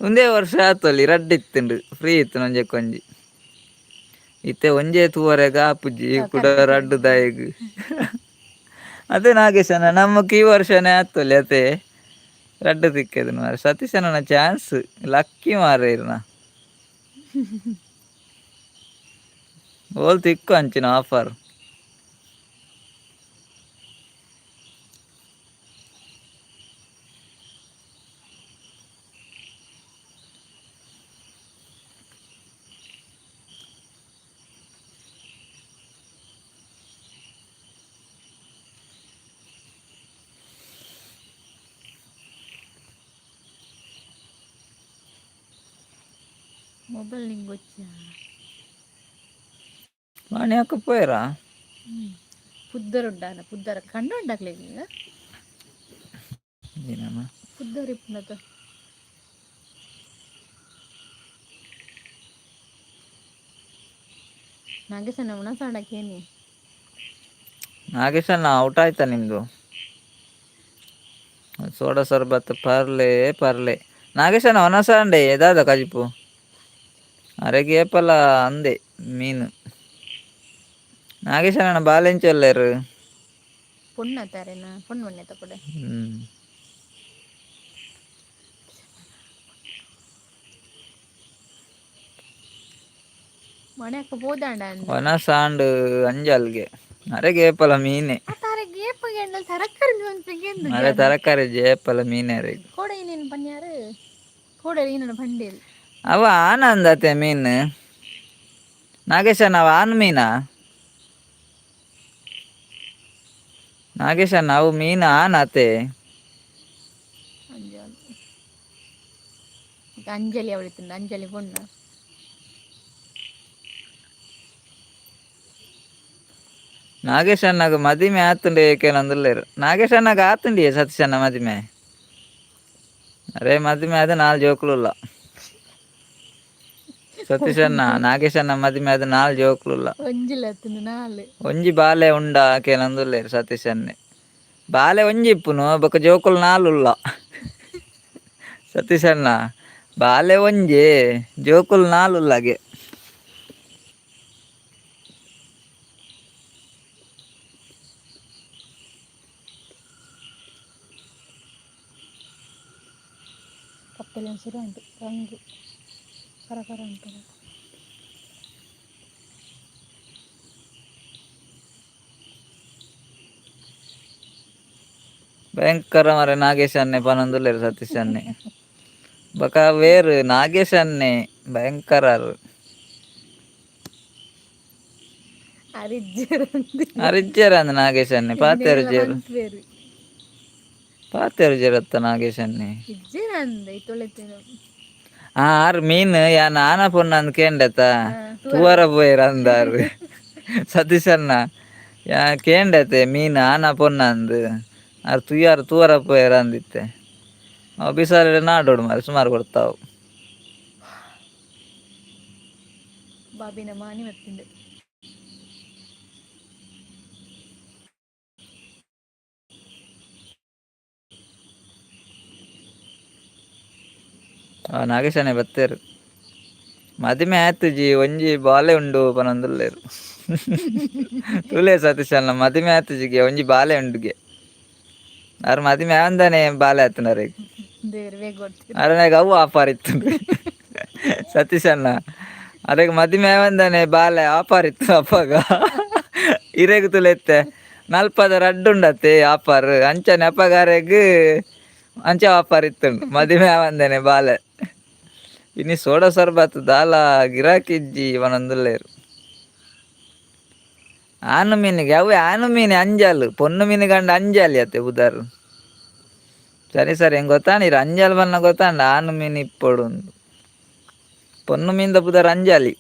ಒಂದೇ ವರ್ಷ ಆತೊಲಿ ರಡ್ಡಿತ್ತುಂಡು ಫ್ರೀ ಇತ್ತು ಒಂಜಿ ಇತ್ತೆ ಒಂಜೇ ತೂವರೆಗ ಆಪುಜಿ ಕೂಡ ರಡ್ಡು ದಾಯಿಗ್ ಅದೇ ನಾಗೇಶಣ್ಣ ನಮಕ್ ಈ ವರ್ಷನೇ ಆತೊಲಿ ಅತೆ ರಡ್ಡು ದಿಕ್ಕದು ಮಾರೆ ಸತೀಶಣ್ಣನ ಚಾನ್ಸ್ ಲಕ್ಕಿ ಮಾರೆ ಇರ್ನ ಓಲ್ ತಿಕ್ಕು ಅಂಚಿನ ಆಫರ್ ಮೊಬೈಲ್ ನಿಂಗೆ ಗೊತ್ತಾ ವಾಣಿ ಹಾಕ ಪೋಯರಾ ಪುದ್ದರ ಕಣ್ಣು ಉಂಡಾಕ್ಲಿಲ್ಲ ಏನಮ್ಮ ಪುದ್ದರಿ ಪುನತ ನಾಗೇಶಣ್ಣ ಉಣಸಾಡಕ್ಕೇನಿ ನಾಗೇಶಣ್ಣ ಔಟ್ ಆಯ್ತಾ ನಿಮ್ದು ಸೋಡಾ ಸರ್ಬತ್ ಪರ್ಲೆ ನಾಗೇಶಣ್ಣ ಒನಸಂಡೆ ಎದಾದ ಕಜಿಪು ಅರೆಗೆ ಏಪಲ ಅಂದೆ ಮೀನು ನಾಗೇಶಣ್ಣ ಬಾಲೆಂಚಲ್ಲೇರು பொண்ணு பண்ண கூட ಮನೆಯಕ್ಕ ಹೋದಾಂಡ ಒನಸಾಂಡು ಅಂಜಲ್ಗೆ ಅರೆಗೆ ಏಪಲ ಮೀನೆ ಅರೆ ತರಕಾರಿ ಏಪಲ ಮೀನೆ ಅರೆಗೆ ಕೋಡೆ ನೀನು ಪನ್ಯಾರು ಕೋಡೆ ನೀನು ಪಂಡೇರು ಅವ ಆನಂದತೆ ಮೀನು ನಾಗೇಶಣ್ಣ ಅವ ಆನ್ ಮೀನಾ ನಾಗೇಶಣ್ಣ ಅವು ಮೀನು ಆನತೆ ಅಂಜಲಿ ಅವಳಿತ್ತಂದ ಅಂಜಲಿ ಪೊಣ್ಣ ನಾಗೇಶಣ್ಣಗ ಮದಿಮೆ ಆತುಂಡೆ ಏಕೇನಂದುಲ್ಲೇರು ನಾಗೇಶಣ್ಣಗ ಆತುಂಡಿಯೇ ಸತೀಶಣ್ಣ ಮದಿಮೆ ಅರೆ ಮದಿಮೆ ಆದ 4 ಜೋಕುಲುಲ್ಲ ಸತೀಶಣ್ಣ ನಾಗೇಶಣ್ಣ ಮದಿಮೆ ಆದ 4 ಜೋಕುಲುಲ್ಲ ಒಂಜಿ ಬಾಲೆ ಉಂಡ ಆಕೇನಂದುಲ್ಲೇರು ಸತೀಶನ್ನೆ ಬಾಲೆ ಒಂಜಿ ಇಪ್ಪುನು ಬೊಕ ಜೋಕುಲು 4 ಉಲ್ಲ ಸತೀಶಣ್ಣ ಬಾಲೆ ಒಂಜಿ ಜೋಕುಲು 4 ಉಲ್ಲಗೆ ಕಪ್ಪೆಲ್ಲ ರಂಗು ಕರ ಕರ ಉಂಟು. ಭಯಂಕರ ಮರೆ ನಾಗೇಶ್ ಅನ್ನೆ ಪನೊಂದುಲ್ಲೆರ್ ಸತೀಶ್ ಅನ್ನೆ ಬೊಕ ಬೇರ್ ನಾಗೇಶ್ ಅನ್ನೆ ಭಯಂಕರ ಅರಿಜ್ಜೆರ್ ಅಂದ್ ನಾಗೇಶ್ ಅನ್ನೆ ಪಾತೆರ್ ಜೇರು ಪಾತೆರ್ ಜೇರತ್ತ ನಾಗೇಶ್ ಅನ್ನೆ ಆರ್ ಮೀನ್ ಯಾನ್ ಆನ ಪೊನ್ನ ಅಂದ್ ಕೇಂಡೆತ ತೂವರ ಪೋಯೆರ್ ಅಂದಾರ್ ಸತೀಶ್ ಅಣ್ಣ ಕೇಂಡೆತೆ ಮೀನ್ ಆನ ಪೊನ್ನ ಅಂದ್ ಆರ್ ತೂವರ ಪೋಯೆರ್ ಅಂದಿತ್ತೆ ಅವ್ ಬಿಸಾಲೆರೆ ನಾಡೋಡು ಮಾರೆ ಸುಮಾರ್ ಕೊಡ್ತಾವು. ಬಾಬಿನ ಮಾನಿ ಮತ್ತಿಂಡ್ ನಾಗೇಶ್ ಅಣ್ಣೆ ಬತ್ತೆರ್ ಮದಿಮೆ ಆಯ್ತು ಜಿ ಒಂಜಿ ಬಾಲೆ ಉಂಡು ಪನೊಂದುಲ್ಲೆರ್ ತೂಲೆ ಸತೀಶ್ ಅಣ್ಣ ಮದಿಮೆ ಆಯ್ತು ಜಿಗೆ ಒಂಜಿ ಬಾಲೆ ಉಂಡುಗೆ ಅರ್ ಮದಿಮೆ ಆವಂದನೆ ಬಾಲೆ ಆತುಂಡರೆಗ್ ಅರೆನೆಗ್ ಅವು ಆಫರ್ ಇತ್ತುಂಡು ಸತೀಶ್ ಅಣ್ಣ ಅರೆಗ್ ಮದಿಮೆ ಆವಂದನೆ ಬಾಲೆ ಆಫರ್ ಇತ್ತು ಅಪ್ಪಗ ಇರೆಗ್ ತುಲೆತ್ತೆ ನಲ್ಪದ ರಡ್ಡ್ ಉಂಡತೆ ಆಫರ್ ಅಂಚನೆ ಅಪಗಾರೆಗ್ ಅಂಚ ಆಫರ್ ಇತ್ತುಂಡು ಮದಿಮೆ ಆವಂದನೆ ಬಾಲೆ ಇನಿ ಸೋಡಾ ಸರ್ಬತ್ ದಾಲ ಗಿರಾಕಿ ಇಜ್ಜಿ ಪನೊಂದುಲ್ಲೆರ್. ಆನು ಮೀನಿಗೆ ಅವು ಆನು ಮೀನೆ ಅಂಜಲ್ ಪೊನ್ನು ಮೀನುಗಂಡ ಅಂಜಲ್ ಅತೆ ಬುದಾರ್ ಸರಿ ಸರಿ ಹೆಂಗ್ ಗೊತ್ತಾಂಡಿರ ಅಂಜಲ್ ಬನ್ನ ಗೊತ್ತಾಂಡ ಆನು ಮೀನ್ ಇಪ್ಪೊಡು ಪೊನ್ನು ಮೀನ್ದ ಪುದರ್ ಅಂಜಾಲಿ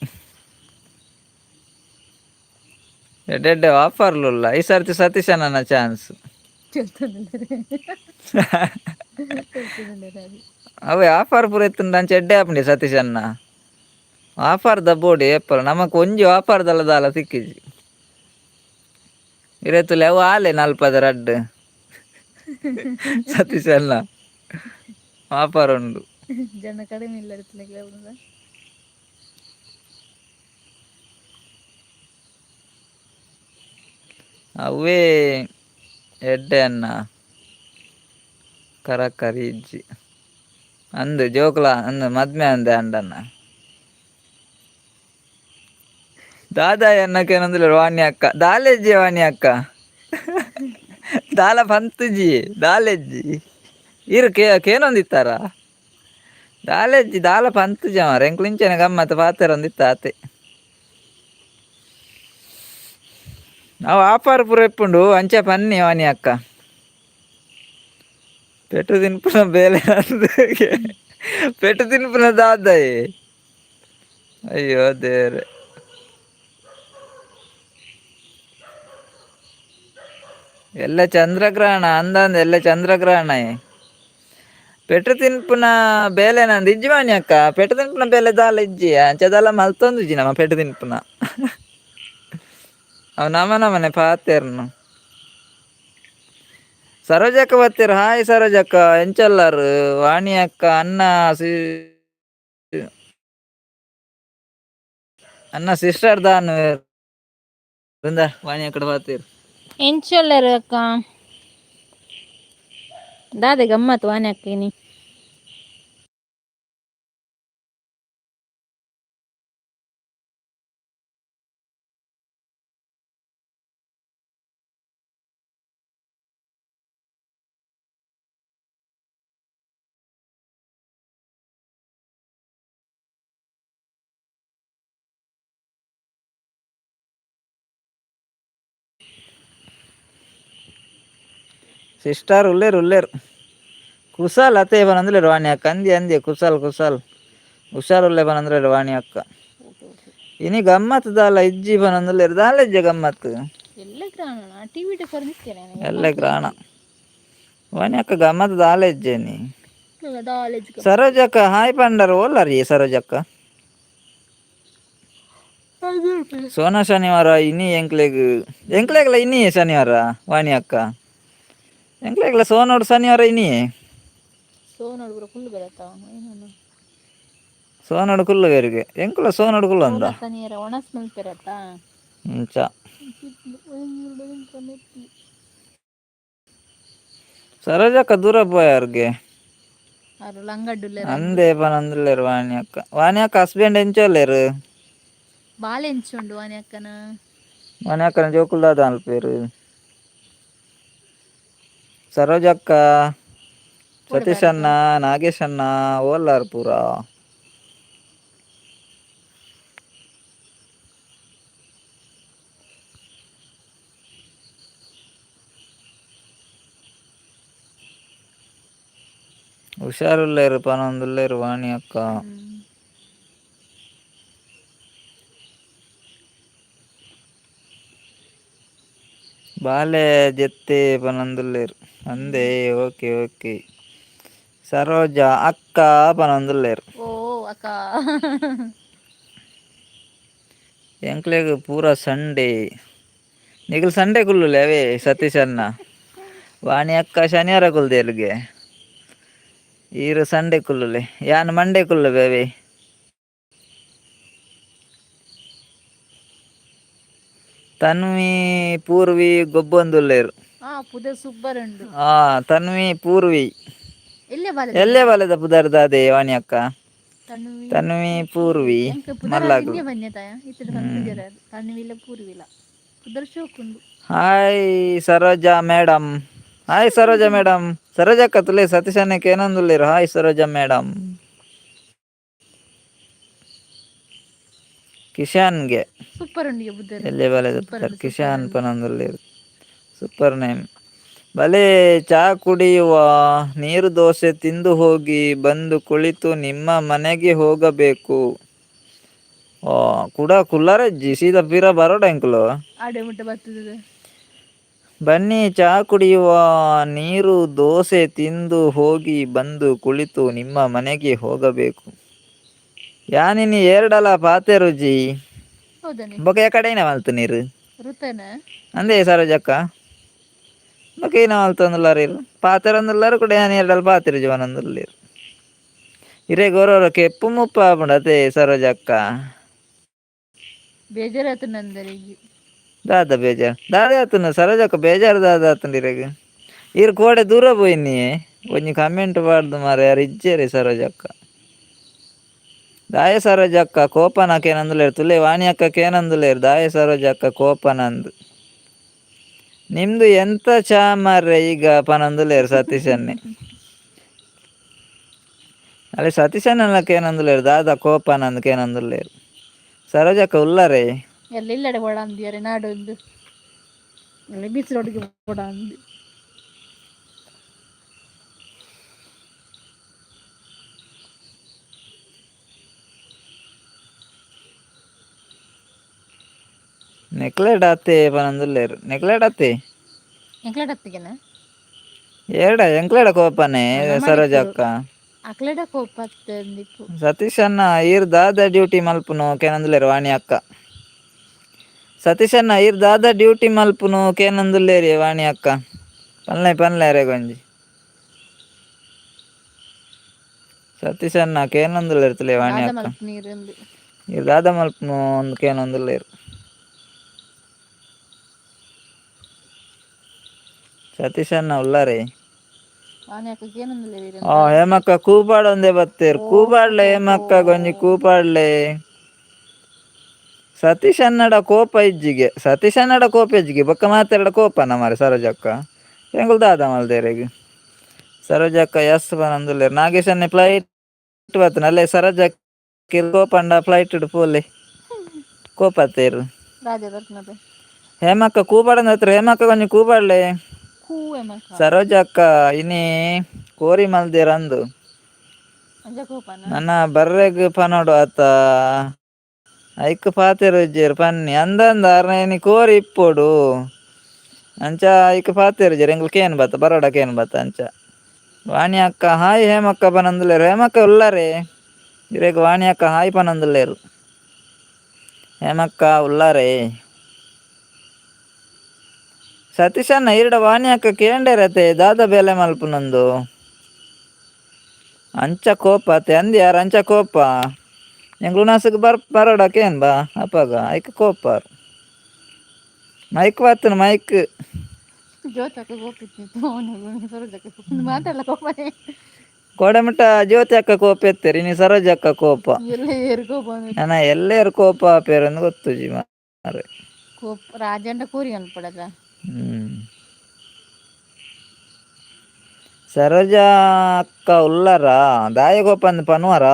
ಎಡ್ಡೆ ಎಡ್ಡೆ ಆಫರ್ಲು ಉಲ್ಲ ಈ ಸರ್ತಿ ಸತೀಶ್ ಅಣ್ಣನ ಚಾನ್ಸ್ ಅವೆ ಆಫರ್ ಪೂರ ಇತ್ತುಂಡ ಅಂಚ ಎಡ್ಡೆ ಆಪುಂಡೆ ಸತೀಶ್ ಅಣ್ಣ ಆಫರ್ ದ ಬೋಡಿ ಏಪಲ್ ನಮಕ್ ಒಂಜಿ ಆಫರ್ ದ ದಾಲ ತಿಕ್ಕಿಜಿ ಇರೆತ್ತುಲೆ ಅವು ಆಲೆ ನಲ್ಪದ ರಡ್ಡ್ ಸತೀಶ್ ಅಣ್ಣ ಆಫರ್ ಉಂಡು ಜನ ಕಡಿಮೆ ಇಲ್ಲ ಅವೇ ಎಡ್ಡೆ ಅನ್ನ ಕರಕರಿ ಇಜ್ಜಿ ಅಂದ್ ಜೋಕುಲ ಅಂದ್ ಮದ್ಮೆ ಅಂದೆ ಅಂಡನ್ನ ದಾದಾಯಿ ಅನ್ನಕ್ಕೆ ಏನಂದಿಲ್ಲ ವಾಣಿ ಅಕ್ಕ ದಾಲೆಜ್ಜಿ ವಾಣಿ ಅಕ್ಕ ದಾಲ ಪಂತುಜಿ ದಾಲೆಜ್ಜಿ ಇರು ಕೇನೊಂದಿತ್ತಾರ ದಾಲೆಜ್ಜಿ ದಾಲ ಪಂತುಜಿ ಮಾರೆ ಎಂಕ್ಲಿಂಚನೆ ಗಮ್ಮತ್ ಪಾತೆರ ಒಂದಿತ್ತ ಆತೆ ಅವು ಆಫರ್ ಪೂರ ಇಪ್ಪುಂಡು ಅಂಚೆ ಪನ್ನಿ ವಾಣಿ ಅಕ್ಕ ಪೆಟ್ಟು ತಿನ್ಪುನ ಬೇಲೆ ಪೆಟ್ಟು ತಿನ್ಪುನ ದಾದಾಯಿ ಅಯ್ಯೋ ದೇವ್ರೆ ಎಲ್ಲ ಚಂದ್ರಗ್ರಹಣ ಅಂದಂದು ಎಲ್ಲ ಚಂದ್ರಗ್ರಹಣ ಪೆಟ್ಟು ತಿನ್ಪುನ ಬೇಲೆ ನಂದು ಇಜ್ಜಿ ವಾಣಿ ಅಕ್ಕ ಪೆಟ್ಟು ತಿನ್ಪುನ ಬೇಲೆ ದಾಲ ಇಜ್ಜಿ ಅಂಚ ಮಲ್ತೊಂದುಜಿ ನಮ್ಮ ಪೆಟ್ಟು ತಿನ್ಪುನ ಅವ್ ನಮ ನಮನೆ ಪಾತೆರ್ನು ಸರೋಜಕ್ಕ ಬತ್ತೆರ್ ಹಾಯ್ ಸರೋಜಕ್ಕ ಎಂಚಲ್ಲಾರ್ ವಾಣಿ ಅಕ್ಕ ಅನ್ನ ಸಿಸ್ಟರ್ ದಾನ್ ವಾಣಿ ಅಕ್ಕಡ ಪಾತೆರ್ ಎಂಚೊಲ್ಲರು ಅಕ್ಕ ದಾದೆ ಗಮ್ಮತ್ ವಾಣಿ ಅಕ್ಕನಿ ಸಿಸ್ಟರ್ ಉಲ್ಲೇರ್ ಕುಶಲ್ ಅತ್ತೆ ಪನೊಂದುಲ್ಲೆರ್ ವಾಣಿ ಅಕ್ಕ ಅಂದಿ ಕುಶಲ್ ಹುಷಾರುಲ್ಲೆ ಪನೊಂದುಲ್ಲೆರ್ ವಾಣಿ ಅಕ್ಕ ಇನಿ ಗಮ್ಮತ್ ದಾಲ ಇಜ್ಜಿ ಪನೊಂದುಲ್ಲೆರ್ ದಾಲ ಇಜ್ಜಿ ಗಮ್ಮತ್ ಎಲ್ಲ ಗ್ರಹಣ ವಾಣಿ ಅಕ್ಕ ಗಮ್ಮತ್ ದಾಲ ಇಜ್ಜೆನಿ ಸರೋಜಕ್ಕ ಹಾಯ್ ಪಂಡರ್ ಓಲ್ಲಾರಿ ಸರೋಜಕ್ಕ ಸೋನ ಶನಿವಾರ ಇನಿ ಎಂಕ್ಲೆಗ್ಲ ಇನಿ ಶನಿವಾರ ವಾಣಿ ಅಕ್ಕ ಎಂಕ್ಲೆಗ್ಲ ಸೋನೋಡು ಶನಿವಾರ ಇನಿ ಸೋನೋಡು ಕುಲ್ಲು ಬೇರಿಗೆ ಎಂಕುಲ ಸೋನೋಡು ಕುಲ್ಲು ಅಂದ ಇಂಚ ಸರೋಜಕ್ಕ ದೂರ ಪೋಯಾರ್ಗೆ ಅರು ಲಂಗಡ್ಡುಲ್ಲೆ ರಂಡು ಅಂದೇ ಪನೊಂದುಲ್ಲೆರ್ ವಾಣಿ ಅಕ್ಕ ಹಸ್ಬೆಂಡ್ ಎಂಚೋಲ್ಲೆರ್ ಬಾಲೆ ಎಂಚುಂಡು ವಾನಿ ಅಕ್ಕನ ವಾನಿ ಅಕ್ಕನ ಜೋಕುಲು ದಾದ ಮಲ್ಪೆರ್ ಸರೋಜಕ್ಕ ಪೋಡೆ ಸತೀಶ್ ಬಾರಕ ಅಣ್ಣ ನಾಗೇಶ್ ಅಣ್ಣ ಓಲ್ಲಾರ್ ಪೂರ ಹುಷಾರುಲ್ಲೇರು ಪನೊಂದುಲ್ಲೇರು ವಾಣಿ ಅಕ್ಕ ಬಾಲೆ ಜೆತ್ತೆ ಪನೊಂದುಲ್ಲೇರು ಅಂದೇ ಓಕೆ ಓಕೆ ಸರೋಜ ಅಕ್ಕ ಪನೊಂದುಲ್ಲೇರು ಓ ಅಕ್ಕ ಎಂಕ್ಲೆಗ್ ಪೂರ ಸಂಡೇ ನಿಕುಲು ಸಂಡೇ ಕುಲ್ಲುಲೆ ಅವೇ ಸತೀಶ್ ಅಣ್ಣ ವಾಣಿ ಅಕ್ಕ ಶನಿವಾರ ಕುಲ್ದೆರ್ಗೆ ಈರು ಸಂಡೇ ಕುಲ್ಲುಲೆ ಯಾನ್ ಮಂಡೇ ಕುಲ್ಲುವೆ ಅವೇ ತನ್ವಿ ಪೂರ್ವಿ ಗೊಬ್ಬೊಂದುಲ್ಲೇರು ಪುದರ್ ಸೂಪರ್ ಉಂಡು ತನ್ವಿ ಪೂರ್ವಿ ಬಾಲೆದಿನ ಎಲ್ಲೆ ಬಲೆದ ಪುದರ್ ದಾದೆ ವಾಣಿ ಅಕ್ಕ ತನ್ವಿ ಪೂರ್ವಿ ಎಂಕ್ ಪುದರ್ ಮಲ್ಲಾಗ್ಲು ಇಂದೆ ಬನ್ಯತಾಯ ಇತ್ತೆಡ್ ಕನ್ಫ್ಯೂಜರ್ ಆದ್ ತನ್ವಿಲ ಪೂರ್ವಿಲ ಪುದರ್ ಶೋಕ್ ಉಂಡು hi Saroja madam hi Saroja madam ಸರೋಜಕ್ಕ ತುಲೆ ಸತೀಶ್ ಅಣ್ಣಕ್ ಏನೊಂದುಲ್ಲೇರು ಹಾಯ್ ಸರೋಜಾ ಮೇಡಮ್ ಕಿಶಾನ್ಗೆ ಸೂಪರ್ ಉಂಡು ಪುದರ್ ಎಲ್ಲೆ ಬಲೆದ ಸೂಪರ್ ಪುದರ್ ಉಂಡು ಸೂಪರ್ ಕಿಶಾನ್ ಉಂಡು ಪನೊಂದುಲ್ಲೇರು ಸೂಪರ್ ನೇಮ್ ಬಲೆ ಚಾ ಕುಡಿಯುವ ನೀರು ದೋಸೆ ತಿಂದು ಹೋಗಿ ಬಂದು ಕುಳಿತು ನಿಮ್ಮ ಮನೆಗೆ ಹೋಗಬೇಕು ಕುಡ ಕುಲ್ಲಾರಜ್ಜಿ ಸೀದಾ ಪೀರ ಬರೋಡ ಎಂಕುಲು ಆಡೆ ಮುಟ್ಟ ಬರ್ತದೆ ಬನ್ನಿ ಚಹಾ ಕುಡಿಯುವ ನೀರು ದೋಸೆ ತಿಂದು ಹೋಗಿ ಬಂದು ಕುಳಿತು ನಿಮ್ಮ ಮನೆಗೆ ಹೋಗಬೇಕು ಯಾನಿನಿ ಏರ್ಡಲ ಪಾತೆ ರುಜಿ ಹೌದನಿ ಬೊಕ ಕಡೆನ ಮಲ್ತು ನೀರು ಋತನ ಅಂದೇ ಸರೋಜಕ್ಕ ಬೊಕ ಏನ ಮಲ್ತೊಂದುಲ್ಲಾರ ಪಾತೆರೊಂದುಲ್ಲಾರ ಕುಡೆ ಯಾನ್ ಏರ್ಡಲ ಪಾತೆರೆ ಜೋವನೊಂದುಲ್ಲೇರು ಇರೆ ಗೊರೊರಕೆ ಎಪ್ಪು ಮುಪ್ಪ ಆಪುಂಡು ಅತೆ ಸರೋಜಕ್ಕ ಬೇಜಾರಾತುಂಡು ನಂದರಿಗಿ ದಾದ ಬೇಜಾರ್ ದಾದ ಆತುಂಡು ಸರೋಜಕ್ಕ ಬೇಜಾರ್ ದಾದ ಆತುಂಡು ಇರೆಗ್ ಇರ್ ಕೋಡೆ ದೂರ ಪೋಯಿನಿ ಒಂಜಿ ಕಮೆಂಟ್ ಪಾಡ್ದು ಮಾರೆ ಯಾರು ಇಜ್ಜೆರ್ ಸರೋಜಕ್ಕ ದಾಯೆ ಸರೋಜಕ್ಕ ಕೋಪನಕ ಏನಂದುಲ್ಲೇರ್ ತುಲೆ ವಾಣಿ ಅಕ್ಕಕ್ ಏನಂದುಲ್ಲೇರ್ ದಾಯೆ ಸರೋಜಕ್ಕ ಕೋಪನಂದ್ ನಿಮ್ದು ಎಂತ ಚಾ ಮಾರ್ರೆ ಈಗ ಪನೊಂದುಲ್ಲೇರ್ ಸತೀಶ್ ಅನ್ನೆ ಅಲೆ ಸತೀಶ್ ಅಣ್ಣಲಕ ಏನಂದುಲ್ಲೇರ್ ದಾದ ಕೋಪನಂದ್ ಕೇನೊಂದುಲ್ಲೇರ್ ಸರೋಜಕ್ಕ ಉಲ್ಲರೆ ಎಲ್ಲ ಇಲ್ಲಡೆ ಕೊಡಂದಿಯರೆ ನಾಡೊಂದು ಬೀಚ್ ರೋಡ್ಗೆ ಕೊಡಂದು ನೆಕ್ಲೆಟ್ ಅತ್ತೆ ಪನೊಂದುಲ್ಲೇರ್ ನೆಕ್ಲೆಟ್ ಅತ್ತೆ ಎಂಕ್ಲೆಟ್ ಅತ್ತಿಗೆನ ಏರ್ಡ ಎಂಕ್ಲೆಡ ಕೋಪನೆ ಸರೋಜಕ್ಕ ಅಕ್ಲೆಟ ಕೋಪ ಅತ್ತೆಂದಿಪ್ಪು ಸತೀಶ್ ಅಣ್ಣ ಈರ್ ದಾದ ಡ್ಯೂಟಿ ಮಲ್ಪುನು ಕೇನೊಂದುಲ್ಲೇರ್ ವಾಣಿ ಅಕ್ಕ ಸತೀಶ್ ಅಣ್ಣ ಈರ್ ದಾದ ಡ್ಯೂಟಿ ಮಲ್ಪುನು ಕೇನೊಂದುಲ್ಲೇರಿ ವಾಣಿ ಅಕ್ಕ ಪನ್ಲೆ ಪನ್ಲೆ ಎರೆಗೊಂಜಿ ಸತೀಶ್ ಅಣ್ಣ ಕೇನೊಂದುಲ್ಲೇರ್ ತುಲೆ ವಾಣಿ ದಾದ ಅಕ್ಕ ಮಲ್ಪು ನೀರುಂದು ಈರ್ ದಾದ ಮಲ್ಪುನು ಕೇನೊಂದುಲ್ಲೇರ್ ಸತೀಶ್ ಅಣ್ಣ ಉಲ್ಲರೆ ವಾಣಿ ಅಕ್ಕಗ್ ಏನೊಂದುಲ್ಲೇರ್ ಹೇಮಕ್ಕ ಕೂಪಾಡ್ ಒಂದೆ ಬತ್ತೇರ್ ಕೂಪಾಡ್ಲೆ ಹೇಮಕ್ಕ ಗೊಂಜಿ ಕೂಪಾಡ್ಲೆ ಸತೀಶ್ ಅಣ್ಣಡ ಕೋಪ ಇಜ್ಜಿಗೆ ಸತೀಶ್ ಅಣ್ಣಡ ಕೋಪ ಇಜ್ಜಿಗೆ ಬೊಕ್ಕ ಮಾತೆರ್ಡ ಕೋಪನ ಮಾರೆ ಸರೋಜಕ್ಕ ಎಂಕುಲು ದಾದ ಮಲ್ದೆರೆಗ್ ಸರೋಜಕ್ಕ ಯಸ್ ಪನೊಂದುಲ್ಲೇರ್ ನಾಗೇಶ್ ಅಣ್ಣೆ ಫ್ಲೈಟ್ ಬತ್ತುಂಡು ಅಲ್ಲೆ ಸರೋಜಕ್ಕ ಕೋಪಂಡ ಫ್ಲೈಟ್ ಡ್ ಪೋಲೆ ಕೋಪತ್ತೇರು ರಾಜ ಬರ್ಪುನತೆ ಹೇಮಕ್ಕ ಕೂಪಾಡಂದ ಹತ್ರ ಹೇಮಕ್ಕ ಗೊಂಜಿ ಕೂಪಾಡ್ಲೆ ಕೂ ಎಮಕ ಸರೋಜಕ್ಕ ಇನಿ ಕೋರಿ ಮಲ್ದೆರ್ ಅಂದು ಅಂಜ ಕೋಪನ ನನ್ನ ಬರ್ರೆಗ್ ಪನೊಡು ಆತ ಐಕ್ ಪಾತೆರೆ ಇಜ್ಜೆರ್ ಪನ್ನಿ ಅಂದಂದ ಅರ್ನ ಕೋರಿ ಇಪ್ಪೊಡು ಅಂಚ ಐಕ್ ಪಾತೆರೆ ಇಜ್ಜೆರ್ ಎಂಕುಲು ಕೇನ್ ಬತ್ತ ಬರೋಡ ಕೇನ್ ಬತ್ತ ಅಂಚ ವಾಣಿ ಅಕ್ಕ ಹಾಯ್ ಹೇಮಕ್ಕ ಪನೊಂದುಲ್ಲೇರ್ ಹೇಮಕ್ಕ ಉಲ್ಲರೆ ಇರೆಗ್ ವಾಣಿ ಅಕ್ಕ ಹಾಯ್ ಪನೊಂದುಲ್ಲೇರ್ ಹೇಮಕ್ಕ ಉಲ್ಲರೆ ಸತೀಶ್ ಅಣ್ಣ ಈರ್ಡ ವಾಣಿ ಅಕ್ಕ ಕೇಂಡೆರತೆ ದಾದ ಬೇಲೆ ಮಲ್ಪುನಂದು ಅಂಚ ಕೋಪ ಅತೆ ಅಂದ್ಯಾರ್ ಅಂಚ ಕೋಪ ಎಂಕುಲು ಉನಾಸಿಗ್ ಬರೋಡ ಕೇನ್ ಬಾ ಅಪಗ ಐಕ್ ಕೋಪರ್ ಮೈಕ್ ಬತ್ತುಂಡು ಮೈಕ್ ಜೋತಕ್ಕ ಕೋಪಿತ್ತಿತ್ತು ಸರೋಜಕ್ಕ ಮಾತಾಡ್ಲ ಕೋಪನೆ ಕೋಡೆಮುಟ್ಟ ಜ್ಯೋತಿ ಅಕ್ಕ ಕೋಪ ಎತ್ತೇರಿ ನೀ ಸರೋಜ ಅಕ್ಕ ಕೋಪ ಎಲ್ಲ ಏರ್ಕೋ ಬಂದ ನಾನ ಎಲ್ಲೇರು ಕೋಪ ಪೇರನ್ನು ಗೊತ್ತು ಜೀವ ಅರೆ ಕೋಪ ರಾಜಂಡ ಕೂರಿ ಅನ್ಪಡದ ಹ್ಮ್ ಸರೋಜಾ ಅಕ್ಕ ಉಲ್ಲಾರ ದಾಯಗೋಪಂದ ಪನ್ವಾರ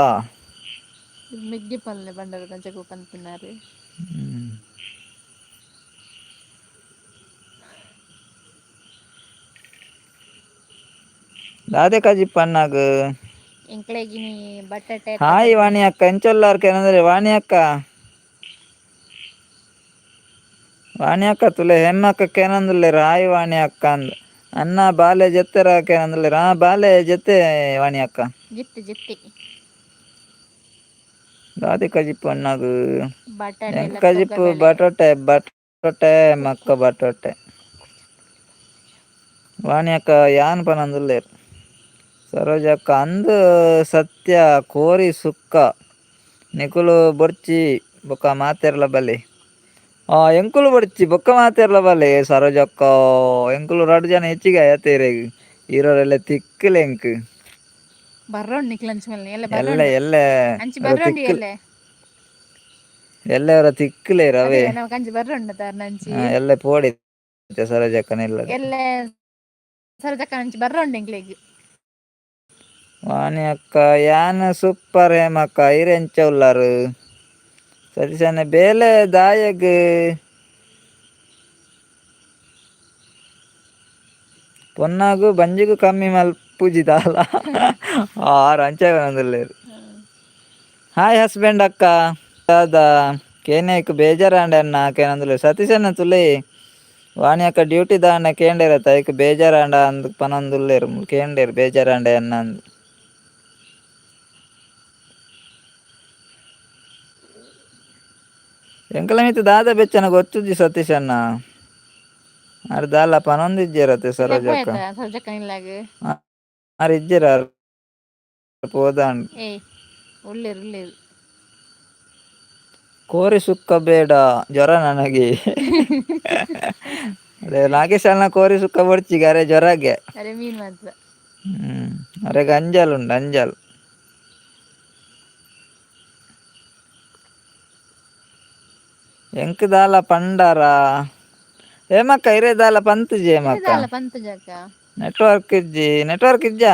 ಮಿಗ್ಗಿ ಪನ್ಲೆ ಬಂಡಾರ ಗಂಜಗೂ ಪನ್ಪಿನಾರು ಹ್ಮ್ ದಾದೆ ಕಾಜಿ ಪನ್ನಾಗ ಎಂಕ್ಲೆಗಿನಿ ಬಟಾಟೆ ಹಾಯ್ ವಾಣಿ ಅಕ್ಕ ಎಂಚೊಲ್ಲಾರ್ಕೇನಂದ್ರೆ ವಾಣಿ ಅಕ್ಕ ವಾಣಿ ಅಕ್ಕ ತುಲೆ ಹೆಣ್ಣಕ್ಕಕ್ಕ ಏನಂದುಲ್ಲೆ ರಾಯ್ ವಾಣಿ ಅಕ್ಕ ಅಂದ್ ಅನ್ನ ಬಾಲೆ ಜತ್ತೆರಾಕೇನಂದುಲ್ಲೆ ರಾ ಬಾಲೆ ಜತ್ತೆ ವಾಣಿ ಅಕ್ಕ ಜಿತ್ತಿ ಜಿತ್ತಿ ದಾದೆ ಕಜಿಪ್ಪು ಅನ್ನಾಗ ಬಟಾಟೆ ಎಂಕ್ ಎಲ್ಲ ಕಜಿಪ್ಪು ತೊಗಬೆಳೆ ಬಟೊಟೆ ಕುಕ್ಕು ಮಕ್ಕ ಬಟೊಟೆ ವಾಣಿ ಅಕ್ಕ ಯಾನ್ ಪನಂದುಲ್ಲೇರ್ ಸರೋಜಕ್ಕ ಅಂದ್ ಸತ್ಯ ಕೋರಿ ಸುಕ್ಕ ನಿಕುಲು ಬೊರ್ಚಿ ಬೊಕ ಮಾತೆರ್ಲ ಬಲಿ ಎಂಕುಲು ಬೊಡ್ಚಿ ಬೊಕ್ಕ ಮಾತೆರ್ಲ ಬಲೆ ಸರೋಜಕ್ಕ ಎಂಕುಲು ರಡ್ ಜನ ಹೆಚ್ಚಿಗೆ ಆಯತೇರೆಗ್ ಇರೋರೆಲ್ಲ ತಿಕ್ಕಲೆ ಎಂಕ್ ಬರ್ರೋಡ್ ನಿಕ್ಲ ಅಂಚ ಮೇಲೆ ಎಲ್ಲ ಎಲ್ಲೆ ಬರ್ರೋಂಡು ಎಲ್ಲೆ ಅಂಚಿ ಅವರ ಬರ್ರೋಂಡಿ ತಿಕ್ಕಲ್ ಎಲ್ಲೆ ಎಲ್ಲೆ ಅವರ ತಿಕ್ಕಲೆ ಅದೇ ರವೆ ನಾವು ಕಂಚಿ ಬರ್ರೋಂಡು ತಾರ್ನಂಚಿ ಎಲ್ಲ ಪೋಡಿ ಸರೋಜಕ್ಕನ ಇಲ್ಲಡೆ ಎಲ್ಲೆ ಸರೋಜಕ್ಕ ಅಂಚಿ ಬರ್ರೋಂಡು ಎಂಕ್ಲೆಗ್ ವಾಣಿ ಅಕ್ಕ ಯಾನ್ ಸೂಪರ್ ಹೇಮಕ್ಕ ಐರೆ ಎಂಚ ಉಲ್ಲಾರ್ ಸತೀಶಣ್ಣ ಬೇಲೆ ದಾಯಗ್ ಪೊನ್ನಾಗು ಬಂಜಿಗೂ ಕಮ್ಮಿ ಮಲ್ಪುಜಿದಾಲ ಆರ್ ಅಂಚಗನೊಂದುಲ್ಲೆರ್ ಹಾಯ್ ಹಸ್ಬೆಂಡ್ ಅಕ್ಕ ದಾದ ಕೇನ್ಯಕ್ ಬೇಜಾರಂಡ ಕೇನೊಂದುಲ್ಲೆರ್ ಸತೀಶಣ್ಣ ತುಲೆ ವಾಣಿ ಅಕ್ಕ ಡ್ಯೂಟಿ ದಾಂಡ ಕೇಂಡೆರತ ಐಕ್ ಬೇಜಾರಂಡ ಅಂದ್ ಪನೊಂದುಲ್ಲೆರ್ ಕೇಂಡೆರ್ ಬೇಜಾರಂಡ ಎನ್ನ ಅಂದ್ ಎಂಕಲ್ನ ಮಿತ್ ದಾದ ಬೆಚ್ಚನ ಗೊತ್ತುಜಿ ಸತೀಶಣ್ಣ ಅರೆ ದಾಲ ಪನೊಂದಿಜ್ಜೆರ್ ಇಲ್ಲಾಗ ಸರೋಜಕ್ಕ ಹೋಯ್ತಾ ಸರ್ಜಕ್ಕನ ಇಲ್ಲಾಗ ಅರೆ ಇಜ್ಜೆರ್ ಪೋದಂಡ್ ಏಯ್ ಒಳ್ಳೇರು ಒಳ್ಳೇರು ಕೋರಿ ಸುಕ್ಕ ಬೇಡ ಜ್ವರ ನನಗೆ ಅದೇ ನಾಗೇಶ್ ಅಣ್ಣ ಕೋರಿ ಸುಕ್ಕ ಬಡ್ಚಿಗೆ ಅರೆ ಜ್ವರಗೆ ಅರೆ ಮೀನ್ ಮಾತ್ರ ಅರೆಗ್ ಅಂಜಲ್ ಉಂಡು ಅಂಜಲ್ ಎಂಕ್ ದಾಲ ಪಂಡಾರ ಹೇಮಕ್ಕ ಇರೆ ದಾಲ ಪಂತುಜಿ ಹೇಮಕ್ಕ ಇರದಲ್ಲ ಪಂತ ಜಾಕ ನೆಟ್ವರ್ಕ್ ಇಜ್ಜ